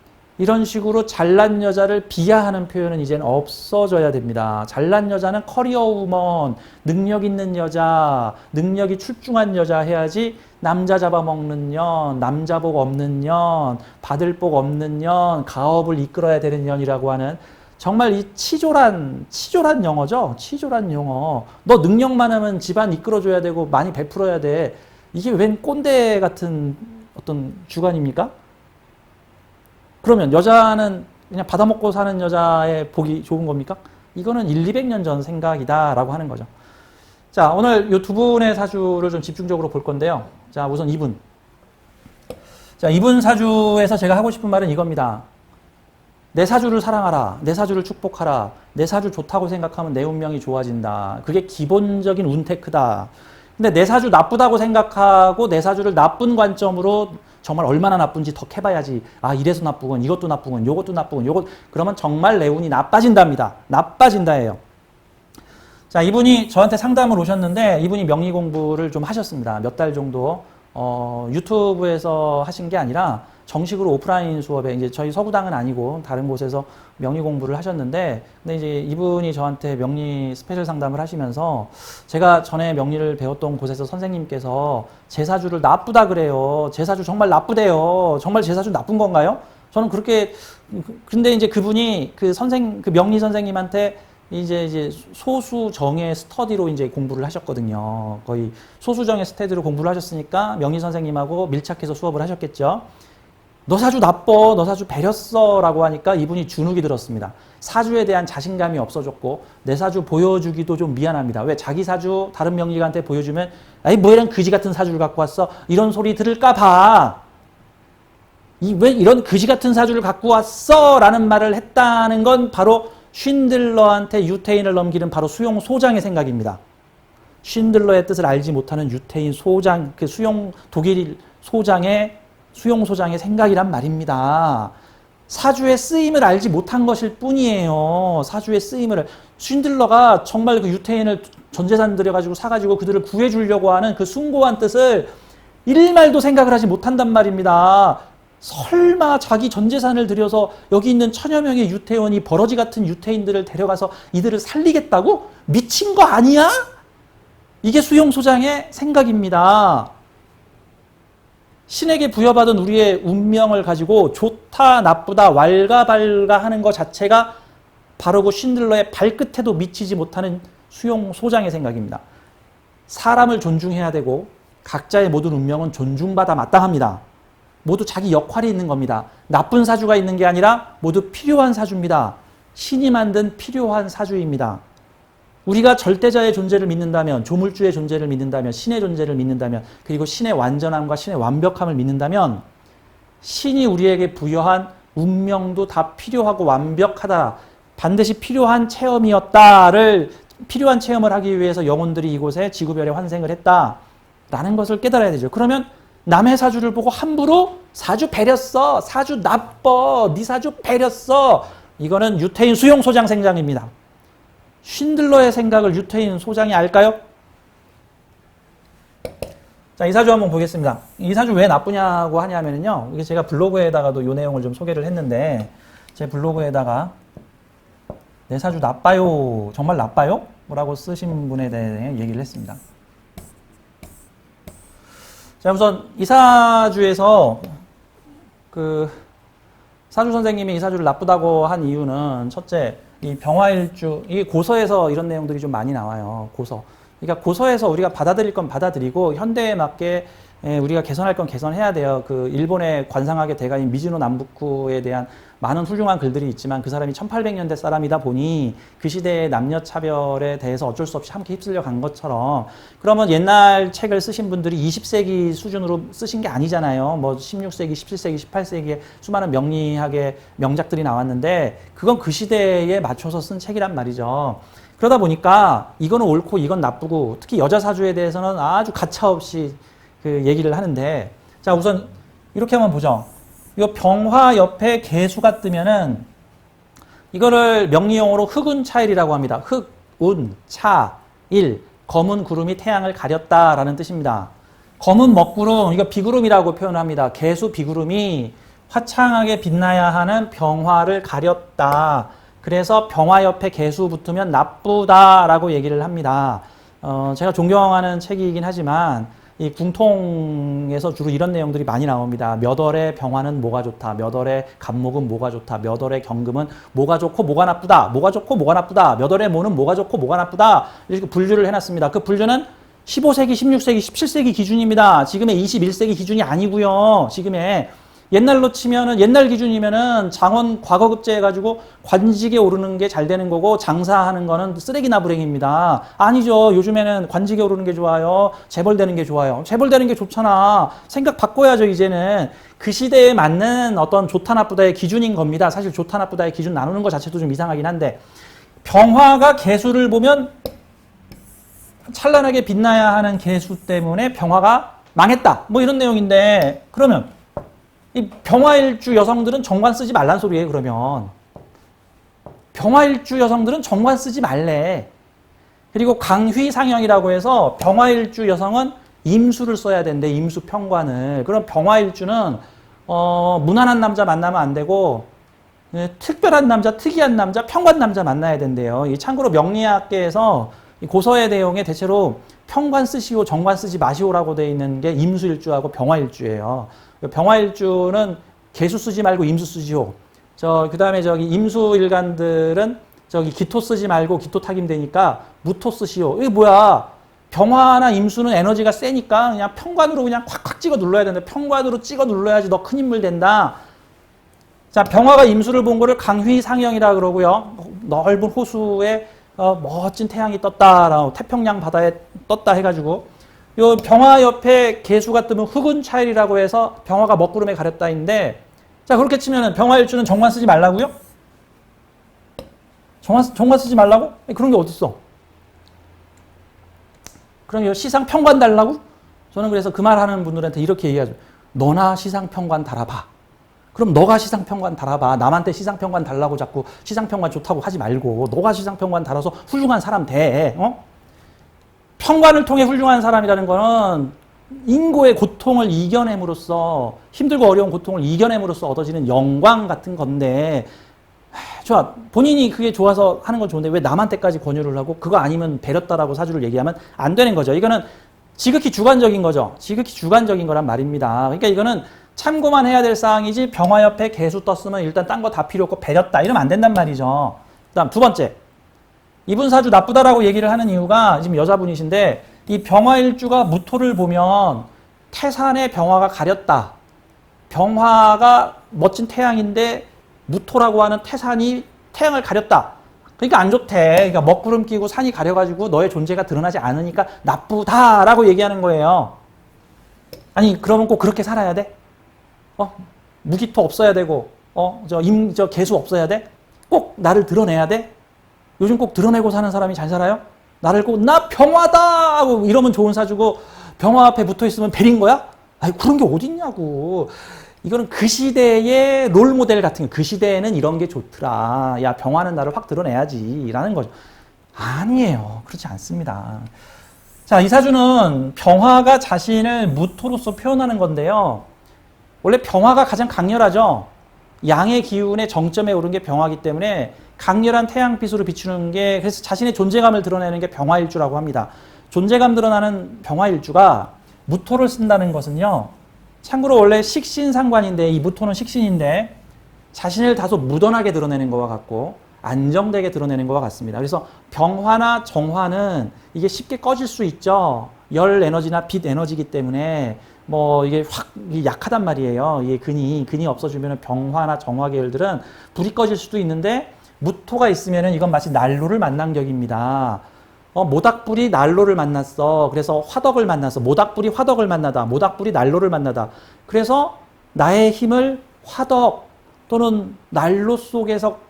이런 식으로 잘난 여자를 비하하는 표현은 이제는 없어져야 됩니다. 잘난 여자는 커리어 우먼, 능력 있는 여자, 능력이 출중한 여자 해야지 남자 잡아먹는 년, 남자복 없는 년, 받을 복 없는 년, 가업을 이끌어야 되는 년이라고 하는 정말 이 치졸한 영어죠. 치졸한 영어. 너 능력만 하면 집안 이끌어줘야 되고 많이 베풀어야 돼. 이게 웬 꼰대 같은 어떤 주관입니까? 그러면 여자는 그냥 받아먹고 사는 여자의 복이 좋은 겁니까? 이거는 200년 전 생각이다라고 하는 거죠. 자, 오늘 이 두 분의 사주를 좀 집중적으로 볼 건데요. 자, 우선 이분. 자, 이분 사주에서 제가 하고 싶은 말은 이겁니다. 내 사주를 사랑하라. 내 사주를 축복하라. 내 사주 좋다고 생각하면 내 운명이 좋아진다. 그게 기본적인 운테크다. 근데 내 사주 나쁘다고 생각하고 내 사주를 나쁜 관점으로 정말 얼마나 나쁜지 더 캐봐야지. 아, 이래서 나쁘군, 이것도 나쁘군, 요것도 나쁘군, 그러면 정말 내 운이 나빠진답니다. 나빠진다예요. 자, 이분이 저한테 상담을 오셨는데 이분이 명리 공부를 좀 하셨습니다. 몇 달 정도. 유튜브에서 하신 게 아니라 정식으로 오프라인 수업에 이제 저희 서구당은 아니고 다른 곳에서 명리 공부를 하셨는데, 근데 이제 이분이 저한테 명리 스페셜 상담을 하시면서 제가 전에 명리를 배웠던 곳에서 선생님께서 제 사주를 나쁘다 그래요. 제 사주 정말 나쁘대요. 정말 제 사주 나쁜 건가요? 저는 그렇게, 근데 이제 그분이 그 명리 선생님한테 이제 소수정의 스터디로 이제 공부를 하셨거든요. 거의 소수정의 스터디로 공부를 하셨으니까 명리 선생님하고 밀착해서 수업을 하셨겠죠. 너 사주 나빠, 너 사주 배렸어 라고 하니까 이분이 주눅이 들었습니다. 사주에 대한 자신감이 없어졌고 내 사주 보여주기도 좀 미안합니다. 왜? 자기 사주 다른 명리가한테 보여주면 아이 뭐 이런 그지 같은 사주를 갖고 왔어? 이런 소리 들을까 봐. 왜 이런 그지 같은 사주를 갖고 왔어? 라는 말을 했다는 건 바로 쉰들러한테 유태인을 넘기는 바로 수용 소장의 생각입니다. 쉰들러의 뜻을 알지 못하는 유태인 소장, 그 독일 수용 소장의 생각이란 말입니다. 사주의 쓰임을 알지 못한 것일 뿐이에요. 사주의 쓰임을. 쉰들러가 정말 그 유태인을 전 재산 들여가지고 사가지고 그들을 구해주려고 하는 그 숭고한 뜻을 일말도 생각을 하지 못한단 말입니다. 설마 자기 전 재산을 들여서 여기 있는 천여 명의 유태원이 버러지 같은 유태인들을 데려가서 이들을 살리겠다고? 미친 거 아니야? 이게 수용 소장의 생각입니다. 신에게 부여받은 우리의 운명을 가지고 좋다, 나쁘다, 왈가발가 하는 것 자체가 바로 그 쉰들러의 발끝에도 미치지 못하는 수용 소장의 생각입니다. 사람을 존중해야 되고 각자의 모든 운명은 존중받아 마땅합니다. 모두 자기 역할이 있는 겁니다. 나쁜 사주가 있는 게 아니라 모두 필요한 사주입니다. 신이 만든 필요한 사주입니다. 우리가 절대자의 존재를 믿는다면, 조물주의 존재를 믿는다면, 신의 존재를 믿는다면, 그리고 신의 완전함과 신의 완벽함을 믿는다면 신이 우리에게 부여한 운명도 다 필요하고 완벽하다. 반드시 필요한 체험이었다를, 필요한 체험을 하기 위해서 영혼들이 이곳에 지구별에 환생을 했다라는 것을 깨달아야 되죠. 그러면 남의 사주를 보고 함부로 사주 배렸어, 사주 나빠, 네 사주 배렸어, 이거는 유태인 수용 소장 생장입니다. 쉰들러의 생각을 유태인 소장이 알까요? 자, 이 사주 한번 보겠습니다. 이 사주 왜 나쁘냐고 하냐면요, 이게 제가 블로그에다가도 이 내용을 좀 소개를 했는데, 제 블로그에다가 내 사주 나빠요, 정말 나빠요? 라고 쓰신 분에 대해 얘기를 했습니다. 자, 우선 이 사주에서 그 사주 선생님이 이 사주를 나쁘다고 한 이유는, 첫째, 이 병화일주, 이 고서에서 이런 내용들이 좀 많이 나와요. 고서. 그러니까 고서에서 우리가 받아들일 건 받아들이고 현대에 맞게 우리가 개선할 건 개선해야 돼요. 그 일본의 관상학의 대가인 미즈노 남부쿠에 대한 많은 훌륭한 글들이 있지만 그 사람이 1800년대 사람이다 보니 그 시대의 남녀 차별에 대해서 어쩔 수 없이 함께 휩쓸려 간 것처럼 그러면 옛날 책을 쓰신 분들이 20세기 수준으로 쓰신 게 아니잖아요. 뭐 16세기, 17세기, 18세기에 수많은 명리학의 명작들이 나왔는데 그건 그 시대에 맞춰서 쓴 책이란 말이죠. 그러다 보니까 이거는 옳고 이건 나쁘고 특히 여자 사주에 대해서는 아주 가차없이 그 얘기를 하는데 자 우선 이렇게 한번 보죠. 이거 병화 옆에 개수가 뜨면은 이거를 명리용어로 흑운차일이라고 합니다. 흑, 운, 차, 일, 검은 구름이 태양을 가렸다라는 뜻입니다. 검은 먹구름, 이거 비구름이라고 표현합니다. 개수 비구름이 화창하게 빛나야 하는 병화를 가렸다. 그래서 병화 옆에 개수 붙으면 나쁘다라고 얘기를 합니다. 제가 존경하는 책이긴 하지만 이 궁통에서 주로 이런 내용들이 많이 나옵니다. 몇 월의 병화는 뭐가 좋다. 몇 월의 간목은 뭐가 좋다. 몇 월의 경금은 뭐가 좋고 뭐가 나쁘다. 뭐가 좋고 뭐가 나쁘다. 몇 월의 모는 뭐가 좋고 뭐가 나쁘다. 이렇게 분류를 해놨습니다. 그 분류는 15세기, 16세기, 17세기 기준입니다. 지금의 21세기 기준이 아니고요. 지금의 옛날로 치면은 옛날 기준이면은 장원 과거급제 해가지고 관직에 오르는 게 잘 되는 거고 장사하는 거는 쓰레기나 불행입니다. 아니죠. 요즘에는 관직에 오르는 게 좋아요. 재벌되는 게 좋아요. 재벌되는 게 좋잖아. 생각 바꿔야죠. 이제는 그 시대에 맞는 어떤 좋다 나쁘다의 기준인 겁니다. 사실 좋다 나쁘다의 기준 나누는 것 자체도 좀 이상하긴 한데 병화가 개수를 보면 찬란하게 빛나야 하는 개수 때문에 병화가 망했다. 뭐 이런 내용인데 그러면 이 병화일주 여성들은 정관 쓰지 말란 소리예요. 그러면 병화일주 여성들은 정관 쓰지 말래. 그리고 강휘상형이라고 해서 병화일주 여성은 임수를 써야 된대. 임수 평관을. 그럼 병화일주는 무난한 남자 만나면 안 되고 특별한 남자, 특이한 남자, 평관 남자 만나야 된대요. 이 참고로 명리학계에서 고서의 내용에 대체로 평관 쓰시오, 정관 쓰지 마시오라고 되어 있는 게 임수일주하고 병화일주예요. 병화일주는 개수 쓰지 말고 임수 쓰지요. 그 다음에 임수일간들은 기토 쓰지 말고 기토 타김되니까 무토 쓰시오. 이게 뭐야? 병화나 임수는 에너지가 세니까 그냥 평관으로 그냥 콱콱 찍어 눌러야 된다. 평관으로 찍어 눌러야지 너 큰 인물 된다. 자, 병화가 임수를 본 거를 강휘상형이라 그러고요. 넓은 호수에 멋진 태양이 떴다. 태평양 바다에 떴다 해가지고 요 병화 옆에 개수가 뜨면 흑운차일이라고 해서 병화가 먹구름에 가렸다인데 자 그렇게 치면은 병화일주는 정관 쓰지 말라고요? 정관 쓰지 말라고? 그런 게 어딨어? 그럼 시상 평관 달라고? 저는 그래서 그 말 하는 분들한테 이렇게 얘기하죠. 너나 시상 평관 달아봐. 그럼 너가 시상 평관 달아봐. 남한테 시상 평관 달라고 자꾸 시상 평관 좋다고 하지 말고 너가 시상 평관 달아서 훌륭한 사람 돼. 평관을 통해 훌륭한 사람이라는 거는 인고의 고통을 이겨냄으로써 힘들고 어려운 고통을 이겨냄으로써 얻어지는 영광 같은 건데 좋아. 본인이 그게 좋아서 하는 건 좋은데 왜 남한테까지 권유를 하고 그거 아니면 배렸다라고 사주를 얘기하면 안 되는 거죠. 이거는 지극히 주관적인 거죠. 지극히 주관적인 거란 말입니다. 그러니까 이거는 참고만 해야 될 사항이지 병화 옆에 개수 떴으면 일단 딴 거 다 필요 없고 배렸다 이러면 안 된단 말이죠. 그다음 두 번째. 이분 사주 나쁘다라고 얘기를 하는 이유가 지금 여자분이신데 이 병화일주가 무토를 보면 태산의 병화가 가렸다. 병화가 멋진 태양인데 무토라고 하는 태산이 태양을 가렸다. 그러니까 안 좋대. 그러니까 먹구름 끼고 산이 가려가지고 너의 존재가 드러나지 않으니까 나쁘다라고 얘기하는 거예요. 아니 그러면 꼭 그렇게 살아야 돼? 무기토 없어야 되고 개수 없어야 돼? 꼭 나를 드러내야 돼? 요즘 꼭 드러내고 사는 사람이 잘 살아요? 나를 꼭 나 병화다 하고 이러면 좋은 사주고 병화 앞에 붙어있으면 벨인 거야? 아니 그런 게 어딨냐고. 이거는 그 시대의 롤모델 같은 거. 그 시대에는 이런 게 좋더라. 야 병화는 나를 확 드러내야지 라는 거죠. 아니에요. 그렇지 않습니다. 자, 이 사주는 병화가 자신을 무토로서 표현하는 건데요. 원래 병화가 가장 강렬하죠. 양의 기운의 정점에 오른 게 병화이기 때문에 강렬한 태양빛으로 비추는 게 그래서 자신의 존재감을 드러내는 게 병화일주라고 합니다. 존재감 드러나는 병화일주가 무토를 쓴다는 것은요. 참고로 원래 식신상관인데 이 무토는 식신인데 자신을 다소 무던하게 드러내는 것과 같고 안정되게 드러내는 것과 같습니다. 그래서 병화나 정화는 이게 쉽게 꺼질 수 있죠. 열 에너지나 빛 에너지이기 때문에 뭐 이게 확 약하단 말이에요. 이게 근이 없어지면 병화나 정화 계열들은 불이 꺼질 수도 있는데 무토가 있으면은 이건 마치 난로를 만난 격입니다. 모닥불이 난로를 만났어. 그래서 화덕을 만났어. 모닥불이 화덕을 만나다. 모닥불이 난로를 만나다. 그래서 나의 힘을 화덕 또는 난로 속에서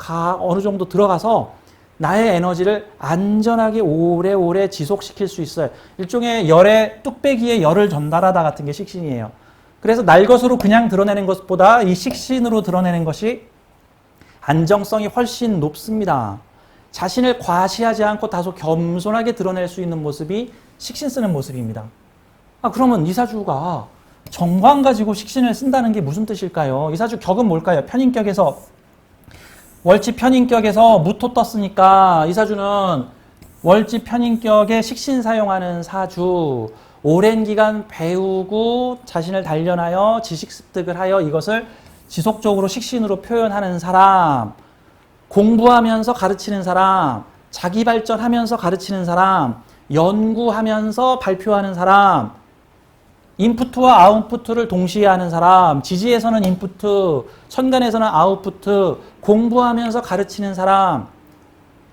어느 정도 들어가서 나의 에너지를 안전하게 오래오래 지속시킬 수 있어요. 일종의 열의 뚝배기에 열을 전달하다 같은 게 식신이에요. 그래서 날것으로 그냥 드러내는 것보다 이 식신으로 드러내는 것이 안정성이 훨씬 높습니다. 자신을 과시하지 않고 다소 겸손하게 드러낼 수 있는 모습이 식신 쓰는 모습입니다. 그러면 이사주가 정관 가지고 식신을 쓴다는 게 무슨 뜻일까요? 이사주 격은 뭘까요? 편인격에서 월지 편인격에서 무토 떴으니까 이사주는 월지 편인격에 식신 사용하는 사주, 오랜 기간 배우고 자신을 단련하여 지식 습득을 하여 이것을 지속적으로 식신으로 표현하는 사람, 공부하면서 가르치는 사람, 자기 발전하면서 가르치는 사람, 연구하면서 발표하는 사람, 인푸트와 아웃푸트를 동시에 하는 사람, 지지에서는 인푸트, 천간에서는 아웃푸트, 공부하면서 가르치는 사람.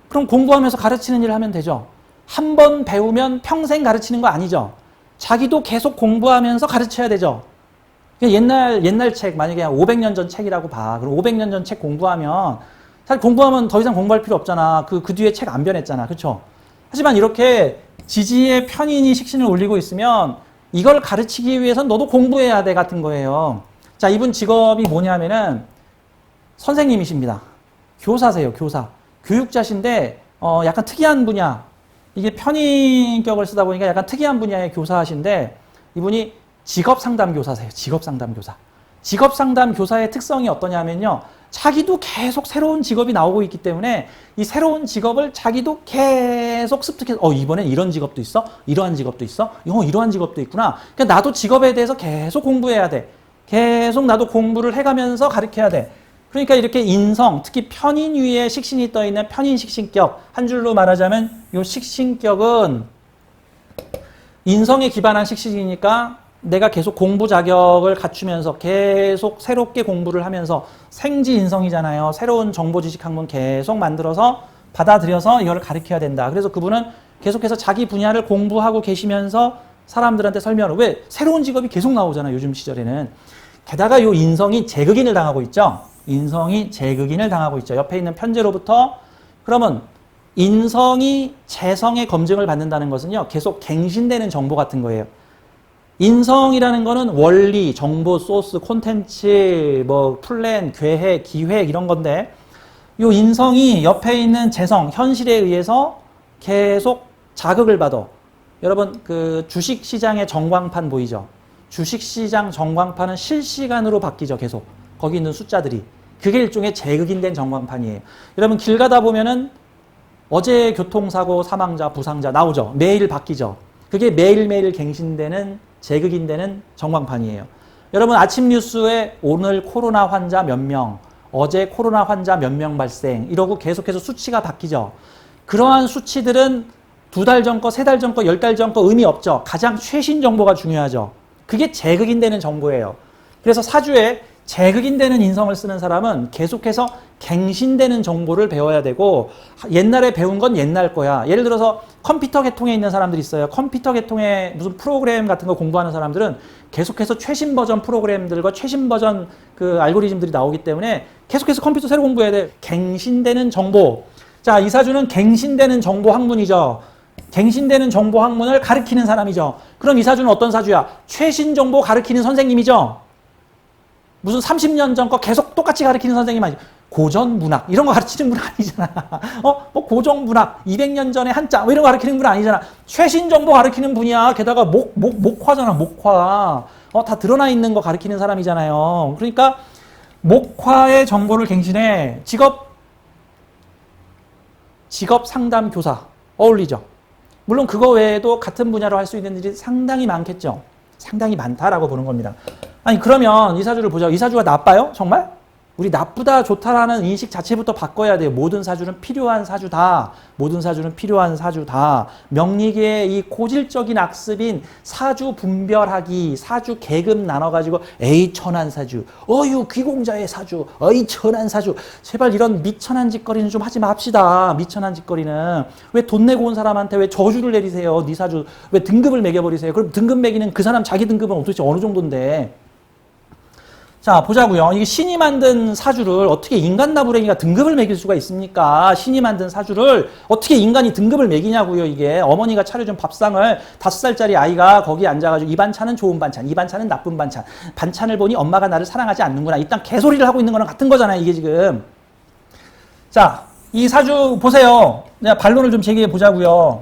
그럼 공부하면서 가르치는 일을 하면 되죠. 한 번 배우면 평생 가르치는 거 아니죠. 자기도 계속 공부하면서 가르쳐야 되죠. 옛날 책, 만약에 500년 전 책이라고 봐. 그럼 500년 전 책 공부하면, 사실 공부하면 더 이상 공부할 필요 없잖아. 그 뒤에 책 안 변했잖아. 그쵸? 하지만 이렇게 지지의 편인이 식신을 올리고 있으면 이걸 가르치기 위해선 너도 공부해야 돼 같은 거예요. 자, 이분 직업이 뭐냐면은 선생님이십니다. 교사세요, 교사. 교육자신데, 약간 특이한 분야. 이게 편인격을 쓰다 보니까 약간 특이한 분야의 교사하신데, 이분이 직업상담교사세요. 직업상담교사. 직업상담교사의 특성이 어떠냐면요. 자기도 계속 새로운 직업이 나오고 있기 때문에 이 새로운 직업을 자기도 계속 습득해서 이번엔 이런 직업도 있어? 이러한 직업도 있어? 이러한 직업도 있구나. 그러니까 나도 직업에 대해서 계속 공부해야 돼. 계속 나도 공부를 해가면서 가르쳐야 돼. 그러니까 이렇게 인성, 특히 편인 위에 식신이 떠있는 편인식신격, 한 줄로 말하자면 이 식신격은 인성에 기반한 식신이니까 내가 계속 공부 자격을 갖추면서 계속 새롭게 공부를 하면서 생지인성이잖아요. 새로운 정보 지식 학문 계속 만들어서 받아들여서 이걸 가르쳐야 된다. 그래서 그분은 계속해서 자기 분야를 공부하고 계시면서 사람들한테 설명을, 왜? 새로운 직업이 계속 나오잖아요. 요즘 시절에는. 게다가 이 인성이 재극인을 당하고 있죠. 인성이 재극인을 당하고 있죠. 옆에 있는 편제로부터. 그러면 인성이 재성의 검증을 받는다는 것은요. 계속 갱신되는 정보 같은 거예요. 인성이라는 거는 원리, 정보, 소스, 콘텐츠, 플랜, 계획, 기획 이런 건데 이 인성이 옆에 있는 재성, 현실에 의해서 계속 자극을 받아. 여러분 그 주식시장의 전광판 보이죠? 주식시장 전광판은 실시간으로 바뀌죠. 계속. 거기 있는 숫자들이. 그게 일종의 재극인된 전광판이에요. 여러분 길 가다 보면은 어제 교통사고 사망자, 부상자 나오죠. 매일 바뀌죠. 그게 매일매일 갱신되는 재극인되는 전광판이에요. 여러분 아침 뉴스에 오늘 코로나 환자 몇 명, 어제 코로나 환자 몇 명 발생 이러고 계속해서 수치가 바뀌죠. 그러한 수치들은 2달 전 거, 3달 전 거, 10달 전 거 의미 없죠. 가장 최신 정보가 중요하죠. 그게 재극인되는 정보예요. 그래서 사주에 재극인되는 인성을 쓰는 사람은 계속해서 갱신되는 정보를 배워야 되고 옛날에 배운 건 옛날 거야. 예를 들어서 컴퓨터 계통에 있는 사람들이 있어요. 컴퓨터 계통에 무슨 프로그램 같은 거 공부하는 사람들은 계속해서 최신 버전 프로그램들과 최신 버전 그 알고리즘들이 나오기 때문에 계속해서 컴퓨터 새로 공부해야 돼. 갱신되는 정보. 자, 이 사주는 갱신되는 정보 학문이죠. 갱신되는 정보 학문을 가르치는 사람이죠. 그럼 이 사주는 어떤 사주야? 최신 정보 가르치는 선생님이죠. 무슨 30년 전 거 계속 똑같이 가르치는 선생님 아니죠. 고전 문학 이런 거 가르치는 분 아니잖아. 고전 문학 200년 전에 한자 이런 거 가르치는 분 아니잖아. 최신 정보 가르치는 분이야. 게다가 목화잖아. 목화. 다 드러나 있는 거 가르치는 사람이잖아요. 그러니까 목화의 정보를 갱신해. 직업 상담 교사 어울리죠. 물론 그거 외에도 같은 분야로 할 수 있는 일이 상당히 많겠죠. 상당히 많다라고 보는 겁니다. 아니 그러면 이 사주를 보죠. 이 사주가 나빠요? 정말? 우리 나쁘다 좋다라는 인식 자체부터 바꿔야 돼요. 모든 사주는 필요한 사주다. 모든 사주는 필요한 사주다. 명리계의 이 고질적인 악습인 사주 분별하기, 사주 계급 나눠가지고 에이 천한 사주, 어유 귀공자의 사주, 어이 천한 사주. 제발 이런 미천한 짓거리는 좀 하지 맙시다. 미천한 짓거리는. 왜 돈 내고 온 사람한테 왜 저주를 내리세요? 네 사주 왜 등급을 매겨버리세요? 그럼 등급 매기는 그 사람 자기 등급은 도대체 어느 정도인데. 자, 보자고요. 이게 신이 만든 사주를 어떻게 인간 나부랭이가 등급을 매길 수가 있습니까? 신이 만든 사주를 어떻게 인간이 등급을 매기냐고요, 이게. 어머니가 차려준 밥상을 5살짜리 아이가 거기 앉아가지고 이 반찬은 좋은 반찬, 이 반찬은 나쁜 반찬. 반찬을 보니 엄마가 나를 사랑하지 않는구나. 일단 개소리를 하고 있는 거랑 같은 거잖아요, 이게 지금. 자, 이 사주 보세요. 내가 반론을 좀 제기해 보자고요.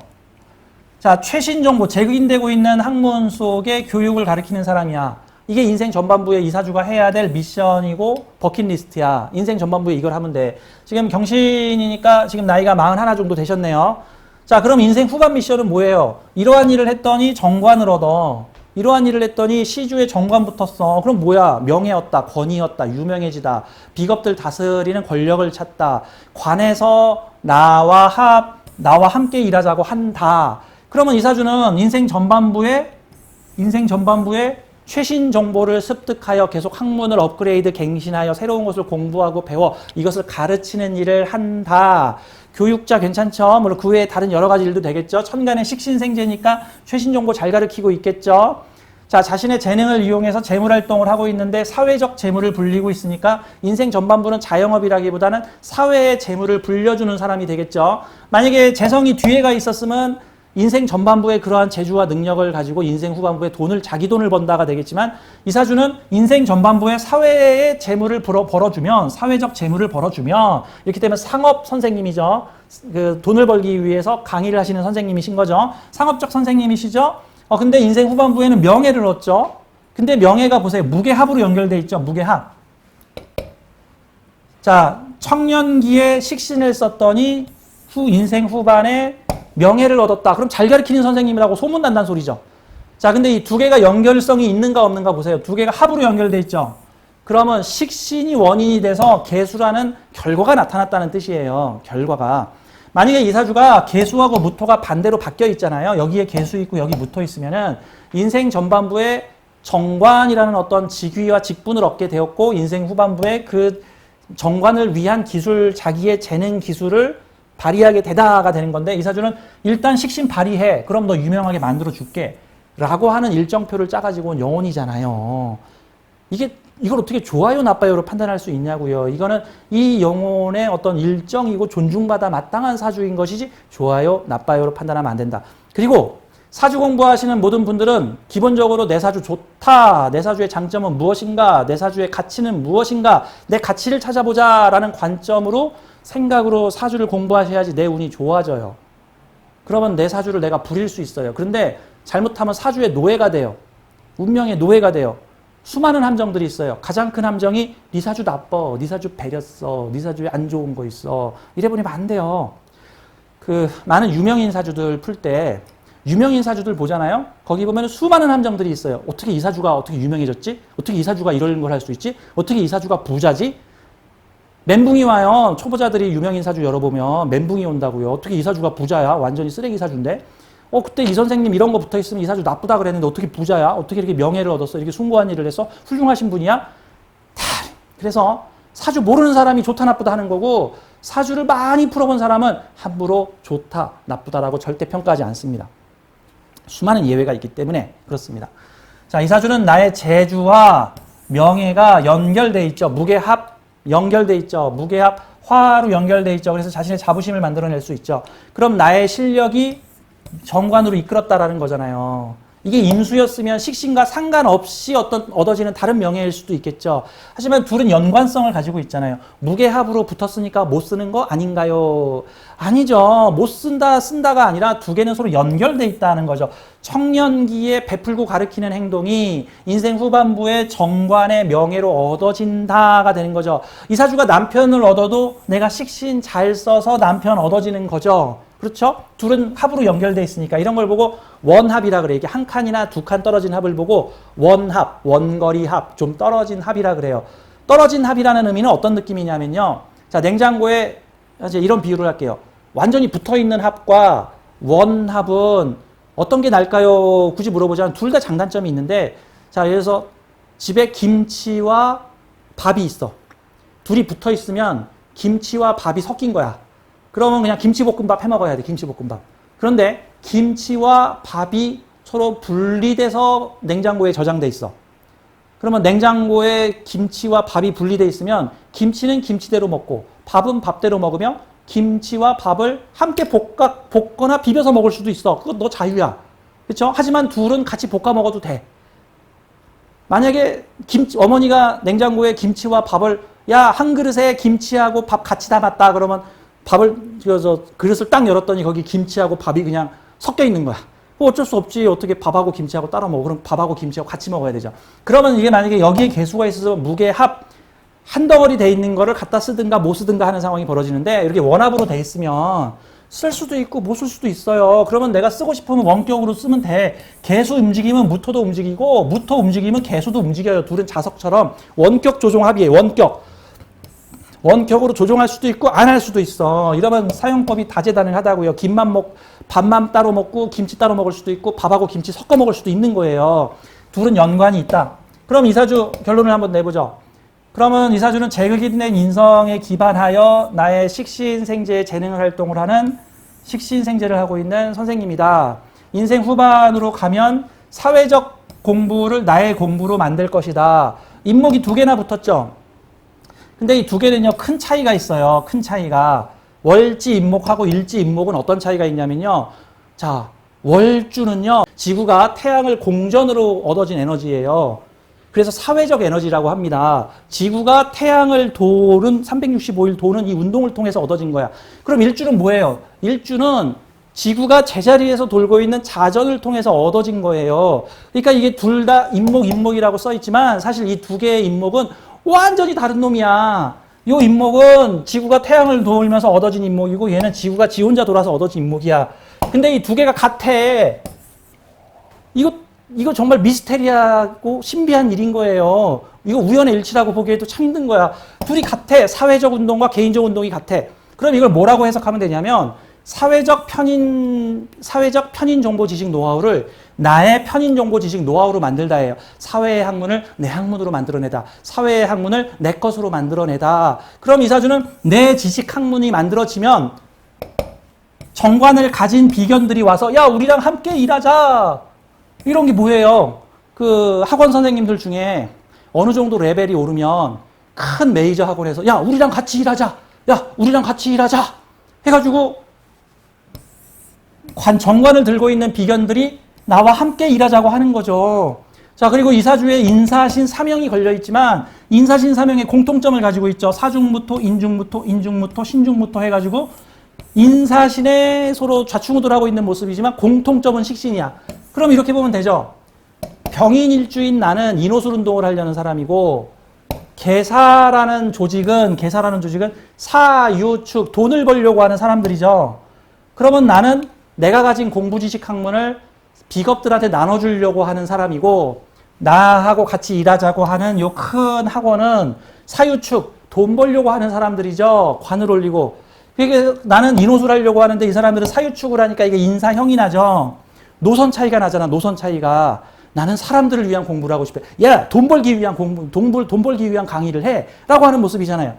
자, 최신 정보, 제기되고 있는 학문 속에 교육을 가르치는 사람이야. 이게 인생 전반부에 이 사주가 해야 될 미션이고 버킷리스트야. 인생 전반부에 이걸 하면 돼. 지금 경신이니까 지금 나이가 41 정도 되셨네요. 자, 그럼 인생 후반 미션은 뭐예요? 이러한 일을 했더니 정관을 얻어. 이러한 일을 했더니 시주에 정관 붙었어. 그럼 뭐야? 명예였다, 권위였다, 유명해지다. 비겁들 다스리는 권력을 찾다. 관에서 나와 함께 일하자고 한다. 그러면 이 사주는 인생 전반부에 최신 정보를 습득하여 계속 학문을 업그레이드, 갱신하여 새로운 것을 공부하고 배워 이것을 가르치는 일을 한다. 교육자 괜찮죠? 물론 그 외에 다른 여러 가지 일도 되겠죠. 천간의 식신생재니까 최신 정보 잘 가르치고 있겠죠. 자, 자신의 재능을 이용해서 재물활동을 하고 있는데 사회적 재물을 불리고 있으니까 인생 전반부는 자영업이라기보다는 사회의 재물을 불려주는 사람이 되겠죠. 만약에 재성이 뒤에가 있었으면 인생 전반부에 그러한 재주와 능력을 가지고 인생 후반부에 자기 돈을 번다가 되겠지만 이 사주는 인생 전반부에 사회의 재물을 벌어주면, 사회적 재물을 벌어주면 이렇게 되면 상업 선생님이죠. 그 돈을 벌기 위해서 강의를 하시는 선생님이신 거죠. 상업적 선생님이시죠. 근데 인생 후반부에는 명예를 얻죠. 근데 명예가 보세요. 무게합으로 연결돼 있죠. 무게합. 자, 청년기에 식신을 썼더니 인생 후반에 명예를 얻었다. 그럼 잘 가르치는 선생님이라고 소문난다는 소리죠. 자, 근데 이 두 개가 연결성이 있는가 없는가 보세요. 두 개가 합으로 연결돼 있죠. 그러면 식신이 원인이 돼서 개수라는 결과가 나타났다는 뜻이에요. 결과가. 만약에 이 사주가 개수하고 무토가 반대로 바뀌어 있잖아요. 여기에 개수 있고 여기 무토 있으면은 인생 전반부에 정관이라는 어떤 직위와 직분을 얻게 되었고 인생 후반부에 그 정관을 위한 기술, 자기의 재능 기술을 발휘하게 되다가 되는 건데 이 사주는 일단 식신 발휘해. 그럼 너 유명하게 만들어 줄게. 라고 하는 일정표를 짜가지고 온 영혼이잖아요. 이걸 어떻게 좋아요, 나빠요로 판단할 수 있냐고요. 이거는 이 영혼의 어떤 일정이고 존중받아 마땅한 사주인 것이지 좋아요, 나빠요로 판단하면 안 된다. 그리고 사주 공부하시는 모든 분들은 기본적으로 내 사주 좋다, 내 사주의 장점은 무엇인가, 내 사주의 가치는 무엇인가, 내 가치를 찾아보자 라는 관점으로 생각으로 사주를 공부하셔야지 내 운이 좋아져요. 그러면 내 사주를 내가 부릴 수 있어요. 그런데 잘못하면 사주의 노예가 돼요. 운명의 노예가 돼요. 수많은 함정들이 있어요. 가장 큰 함정이 네 사주 나빠, 네 사주 배렸어, 네 사주에 안 좋은 거 있어. 이래버리면 안 돼요. 많은 유명인 사주들 풀 때 유명인 사주들 보잖아요. 거기 보면 수많은 함정들이 있어요. 어떻게 이 사주가 어떻게 유명해졌지? 어떻게 이 사주가 이런 걸 할 수 있지? 어떻게 이 사주가 부자지? 멘붕이 와요. 초보자들이 유명인 사주 열어보면 멘붕이 온다고요. 어떻게 이 사주가 부자야? 완전히 쓰레기 사주인데. 그때 이 선생님 이런 거 붙어있으면 이 사주 나쁘다 그랬는데 어떻게 부자야? 어떻게 이렇게 명예를 얻었어? 이렇게 숭고한 일을 했어? 훌륭하신 분이야? 그래서 사주 모르는 사람이 좋다 나쁘다 하는 거고 사주를 많이 풀어본 사람은 함부로 좋다 나쁘다라고 절대 평가하지 않습니다. 수많은 예외가 있기 때문에 그렇습니다. 자, 이 사주는 나의 재주와 명예가 연결돼 있죠. 무게합 연결돼 있죠. 무게합 화로 연결돼 있죠. 그래서 자신의 자부심을 만들어낼 수 있죠. 그럼 나의 실력이 정관으로 이끌었다라는 거잖아요. 이게 임수였으면 식신과 상관없이 얻어지는 다른 명예일 수도 있겠죠. 하지만 둘은 연관성을 가지고 있잖아요. 무게합으로 붙었으니까 못 쓰는 거 아닌가요? 아니죠. 못 쓴다가 아니라 두 개는 서로 연결돼 있다는 거죠. 청년기에 베풀고 가르치는 행동이 인생 후반부에 정관의 명예로 얻어진다가 되는 거죠. 이 사주가 남편을 얻어도 내가 식신 잘 써서 남편 얻어지는 거죠. 그렇죠? 둘은 합으로 연결돼 있으니까 이런 걸 보고 원합이라 그래요. 이게 한 칸이나 두 칸 떨어진 합을 보고 원합, 원거리 합, 좀 떨어진 합이라 그래요. 떨어진 합이라는 의미는 어떤 느낌이냐면요. 자, 냉장고에 이제 이런 비유를 할게요. 완전히 붙어있는 합과 원합은 어떤 게 날까요? 굳이 물어보자면 둘 다 장단점이 있는데, 자, 예를 들어서 집에 김치와 밥이 있어. 둘이 붙어 있으면 김치와 밥이 섞인 거야. 그러면 그냥 김치볶음밥 해 먹어야 돼, 김치볶음밥. 그런데 김치와 밥이 서로 분리돼서 냉장고에 저장돼 있어. 그러면 냉장고에 김치와 밥이 분리돼 있으면 김치는 김치대로 먹고 밥은 밥대로 먹으면 김치와 밥을 함께 볶거나 비벼서 먹을 수도 있어. 그건 너 자유야. 그렇죠? 하지만 둘은 같이 볶아 먹어도 돼. 만약에 어머니가 냉장고에 김치와 밥을 야, 한 그릇에 김치하고 밥 같이 담았다. 그러면 그릇을 딱 열었더니 거기 김치하고 밥이 그냥 섞여 있는 거야. 어쩔 수 없지. 어떻게 밥하고 김치하고 따로 먹어. 그럼 밥하고 김치하고 같이 먹어야 되죠. 그러면 이게 만약에 여기에 개수가 있어서 무게 합 한 덩어리 돼 있는 거를 갖다 쓰든가 못 쓰든가 하는 상황이 벌어지는데, 이렇게 원합으로 돼 있으면 쓸 수도 있고 못 쓸 수도 있어요. 그러면 내가 쓰고 싶으면 원격으로 쓰면 돼. 개수 움직이면 무토도 움직이고 무토 움직이면 개수도 움직여요. 둘은 자석처럼 원격 조종 합이에요. 원격으로 조종할 수도 있고 안 할 수도 있어. 이러면 사용법이 다재다능하다고요. 밥만 따로 먹고 김치 따로 먹을 수도 있고 밥하고 김치 섞어 먹을 수도 있는 거예요. 둘은 연관이 있다. 그럼 이사주 결론을 한번 내보죠. 그러면 이사주는 제극인된 인성에 기반하여 나의 식신생재의 재능 활동을 하는 식신생재를 하고 있는 선생님이다. 인생 후반으로 가면 사회적 공부를 나의 공부로 만들 것이다. 인목이 2개나 붙었죠. 근데 이 2개는요, 큰 차이가 있어요. 큰 차이가. 월지 인목하고 일지 인목은 어떤 차이가 있냐면요. 자, 월주는요, 지구가 태양을 공전으로 얻어진 에너지예요. 그래서 사회적 에너지라고 합니다. 지구가 태양을 도는 365일 도는 이 운동을 통해서 얻어진 거야. 그럼 일주는 뭐예요? 일주는 지구가 제자리에서 돌고 있는 자전을 통해서 얻어진 거예요. 그러니까 이게 둘 다 인목이라고 써 있지만 사실 이 2개의 인목은 완전히 다른 놈이야. 이 인목은 지구가 태양을 돌면서 얻어진 인목이고 얘는 지구가 지 혼자 돌아서 얻어진 인목이야. 근데 이 2개가 같아. 이거 정말 미스테리하고 신비한 일인 거예요. 이거 우연의 일치라고 보기에도 참 힘든 거야. 둘이 같아. 사회적 운동과 개인적 운동이 같아. 그럼 이걸 뭐라고 해석하면 되냐면 사회적 편인 정보 지식 노하우를 나의 편인 정보 지식 노하우로 만들다예요. 사회의 학문을 내 학문으로 만들어내다. 사회의 학문을 내 것으로 만들어내다. 그럼 이사주는 내 지식 학문이 만들어지면 정관을 가진 비견들이 와서 야, 우리랑 함께 일하자. 이런 게 뭐예요? 그 학원 선생님들 중에 어느 정도 레벨이 오르면 큰 메이저 학원에서 야, 우리랑 같이 일하자. 야, 우리랑 같이 일하자. 해가지고 정관을 들고 있는 비견들이 나와 함께 일하자고 하는 거죠. 자, 그리고 이사주에 인사신 사명이 걸려있지만 인사신 사명의 공통점을 가지고 있죠. 사중무토, 인중무토, 신중무토 해가지고 인사신에 서로 좌충우돌하고 있는 모습이지만 공통점은 식신이야. 그럼 이렇게 보면 되죠. 병인일주인 나는 인호술 운동을 하려는 사람이고 계사라는 조직은 사유축, 돈을 벌려고 하는 사람들이죠. 그러면 나는 내가 가진 공부 지식 학문을 비겁들한테 나눠주려고 하는 사람이고 나하고 같이 일하자고 하는 요 큰 학원은 사유축, 돈 벌려고 하는 사람들이죠. 관을 올리고. 그게 나는 인호술 하려고 하는데 이 사람들은 사유축을 하니까 이게 인사형이 나죠. 노선 차이가 나잖아. 노선 차이가. 나는 사람들을 위한 공부를 하고 싶어. 야, 돈 벌기 위한 공부, 돈 벌기 위한 강의를 해. 라고 하는 모습이잖아요.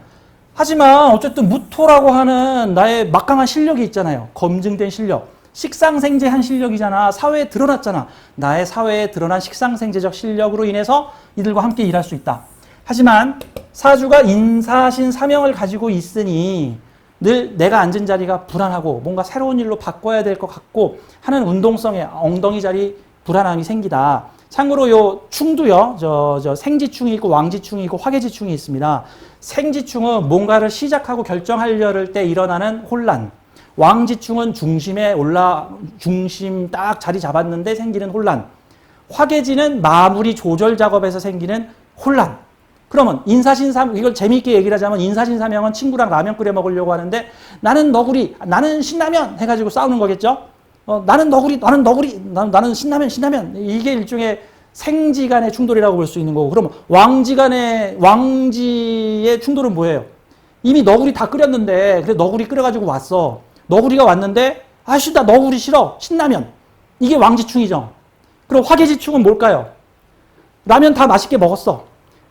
하지만 어쨌든 무토라고 하는 나의 막강한 실력이 있잖아요. 검증된 실력. 식상생재한 실력이잖아. 사회에 드러났잖아. 나의 사회에 드러난 식상생재적 실력으로 인해서 이들과 함께 일할 수 있다. 하지만 사주가 인사신 사명을 가지고 있으니 늘 내가 앉은 자리가 불안하고 뭔가 새로운 일로 바꿔야 될 것 같고 하는 운동성에 엉덩이 자리 불안함이 생기다. 참고로 요 충도요. 저 생지충이 있고 왕지충이 있고 화계지충이 있습니다. 생지충은 뭔가를 시작하고 결정하려를 때 일어나는 혼란. 왕지충은 중심 딱 자리 잡았는데 생기는 혼란. 화계지는 마무리 조절 작업에서 생기는 혼란. 그러면 인사신사명, 이걸 재미있게 얘기를 하자면 인사신사명은 친구랑 라면 끓여 먹으려고 하는데 나는 너구리, 나는 신라면 해가지고 싸우는 거겠죠? 나는 너구리, 나는 신라면. 이게 일종의 생지간의 충돌이라고 볼 수 있는 거고, 그럼 왕지의 충돌은 뭐예요? 이미 너구리 다 끓였는데, 그래 너구리 끓여가지고 왔어. 너구리가 왔는데, 아씨 나 너구리 싫어. 신라면. 이게 왕지충이죠. 그럼 화개지충은 뭘까요? 라면 다 맛있게 먹었어.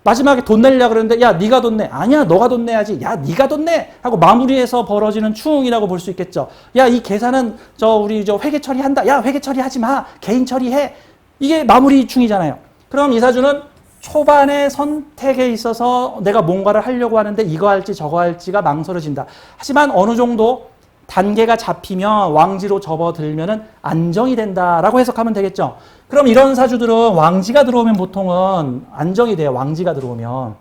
마지막에 돈 내려고 그러는데 야 네가 돈 내. 아니야 너가 돈 내야지. 야 네가 돈 내. 하고 마무리해서 벌어지는 충이라고 볼 수 있겠죠. 야 이 계산은 우리 회계 처리한다. 야 회계 처리하지 마. 개인 처리해. 이게 마무리 충이잖아요. 그럼 이사주는 초반의 선택에 있어서 내가 뭔가를 하려고 하는데 이거 할지 저거 할지가 망설여진다. 하지만 어느 정도 단계가 잡히면 왕지로 접어들면은 안정이 된다라고 해석하면 되겠죠. 그럼 이런 사주들은 왕지가 들어오면 보통은 안정이 돼요. 왕지가 들어오면.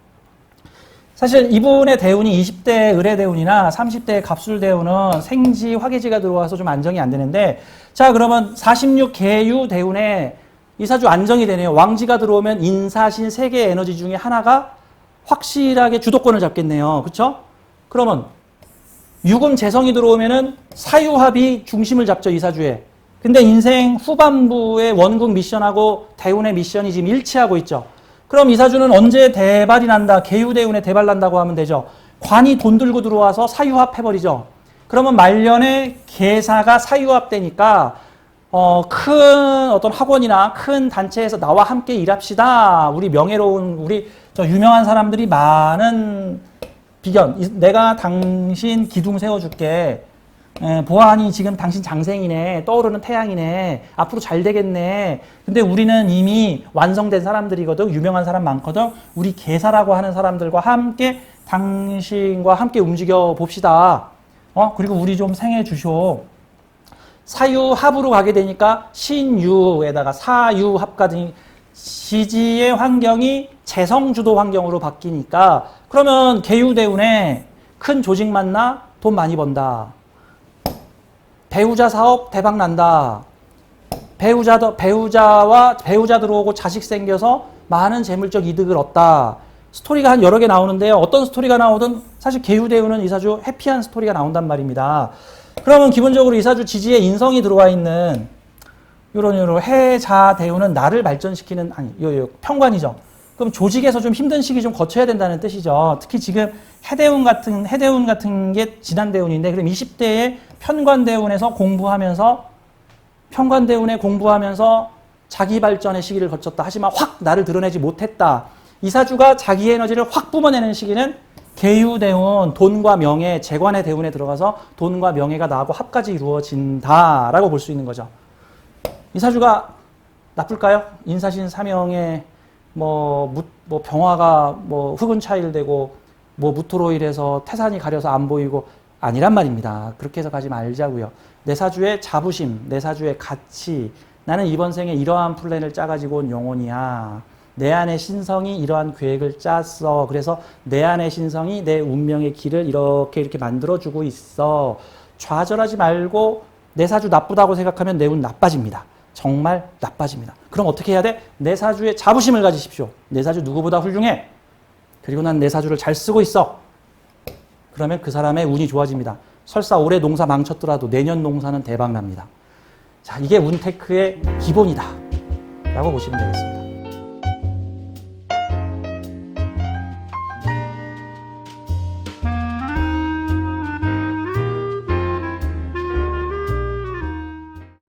사실 이분의 대운이 20대 을의 대운이나 30대 갑술 대운은 생지, 화개지가 들어와서 좀 안정이 안 되는데, 자 그러면 46 계유 대운에 이 사주 안정이 되네요. 왕지가 들어오면 인사신 세 개의 에너지 중에 하나가 확실하게 주도권을 잡겠네요. 그렇죠? 그러면 유금 재성이 들어오면은 사유합이 중심을 잡죠, 이 사주에. 근데 인생 후반부의 원국 미션하고 대운의 미션이 지금 일치하고 있죠. 그럼 이 사주는 언제 대발이 난다, 계유대운에 대발 난다고 하면 되죠. 관이 돈 들고 들어와서 사유합 해버리죠. 그러면 말년에 계사가 사유합 되니까 큰 어떤 학원이나 큰 단체에서 나와 함께 일합시다. 우리 명예로운, 우리 유명한 사람들이 많은 비견, 내가 당신 기둥 세워줄게. 보아하니 지금 당신 장생이네. 떠오르는 태양이네. 앞으로 잘 되겠네. 근데 우리는 이미 완성된 사람들이거든. 유명한 사람 많거든. 우리 계사라고 하는 사람들과 함께 당신과 함께 움직여 봅시다. 그리고 우리 좀 생해 주쇼. 사유합으로 가게 되니까 신유에다가 사유합까지 지지의 환경이 재성주도 환경으로 바뀌니까, 그러면 계유대운에 큰 조직 만나 돈 많이 번다. 배우자 사업 대박 난다. 배우자 들어오고 자식 생겨서 많은 재물적 이득을 얻다. 스토리가 한 여러 개 나오는데요. 어떤 스토리가 나오든 사실 계유대운은 이 사주 해피한 스토리가 나온단 말입니다. 그러면 기본적으로 이 사주 지지에 인성이 들어와 있는 요런 해자 대운은 나를 발전시키는, 편관이죠. 그럼 조직에서 좀 힘든 시기 좀 거쳐야 된다는 뜻이죠. 특히 지금 해대운 같은 게 지난 대운인데, 그럼 20대에 편관대운에 공부하면서 자기 발전의 시기를 거쳤다. 하지만 확 나를 드러내지 못했다. 이 사주가 자기 에너지를 확 뿜어내는 시기는 계유대운, 돈과 명예, 재관의 대운에 들어가서 돈과 명예가 나하고 합까지 이루어진다라고 볼 수 있는 거죠. 이 사주가 나쁠까요? 인사신 사명에 병화가 흑운 차일되고 무토로일해서 태산이 가려서 안 보이고 아니란 말입니다. 그렇게 해서 가지 말자고요. 내 사주의 자부심, 내 사주의 가치, 나는 이번 생에 이러한 플랜을 짜가지고 온 영혼이야. 내 안의 신성이 이러한 계획을 짰어. 그래서 내 안의 신성이 내 운명의 길을 이렇게 만들어주고 있어. 좌절하지 말고 내 사주 나쁘다고 생각하면 내 운 나빠집니다. 정말 나빠집니다. 그럼 어떻게 해야 돼? 내 사주에 자부심을 가지십시오. 내 사주 누구보다 훌륭해. 그리고 난 내 사주를 잘 쓰고 있어. 그러면 그 사람의 운이 좋아집니다. 설사 올해 농사 망쳤더라도 내년 농사는 대박 납니다. 자, 이게 운테크의 기본이다 라고 보시면 되겠습니다.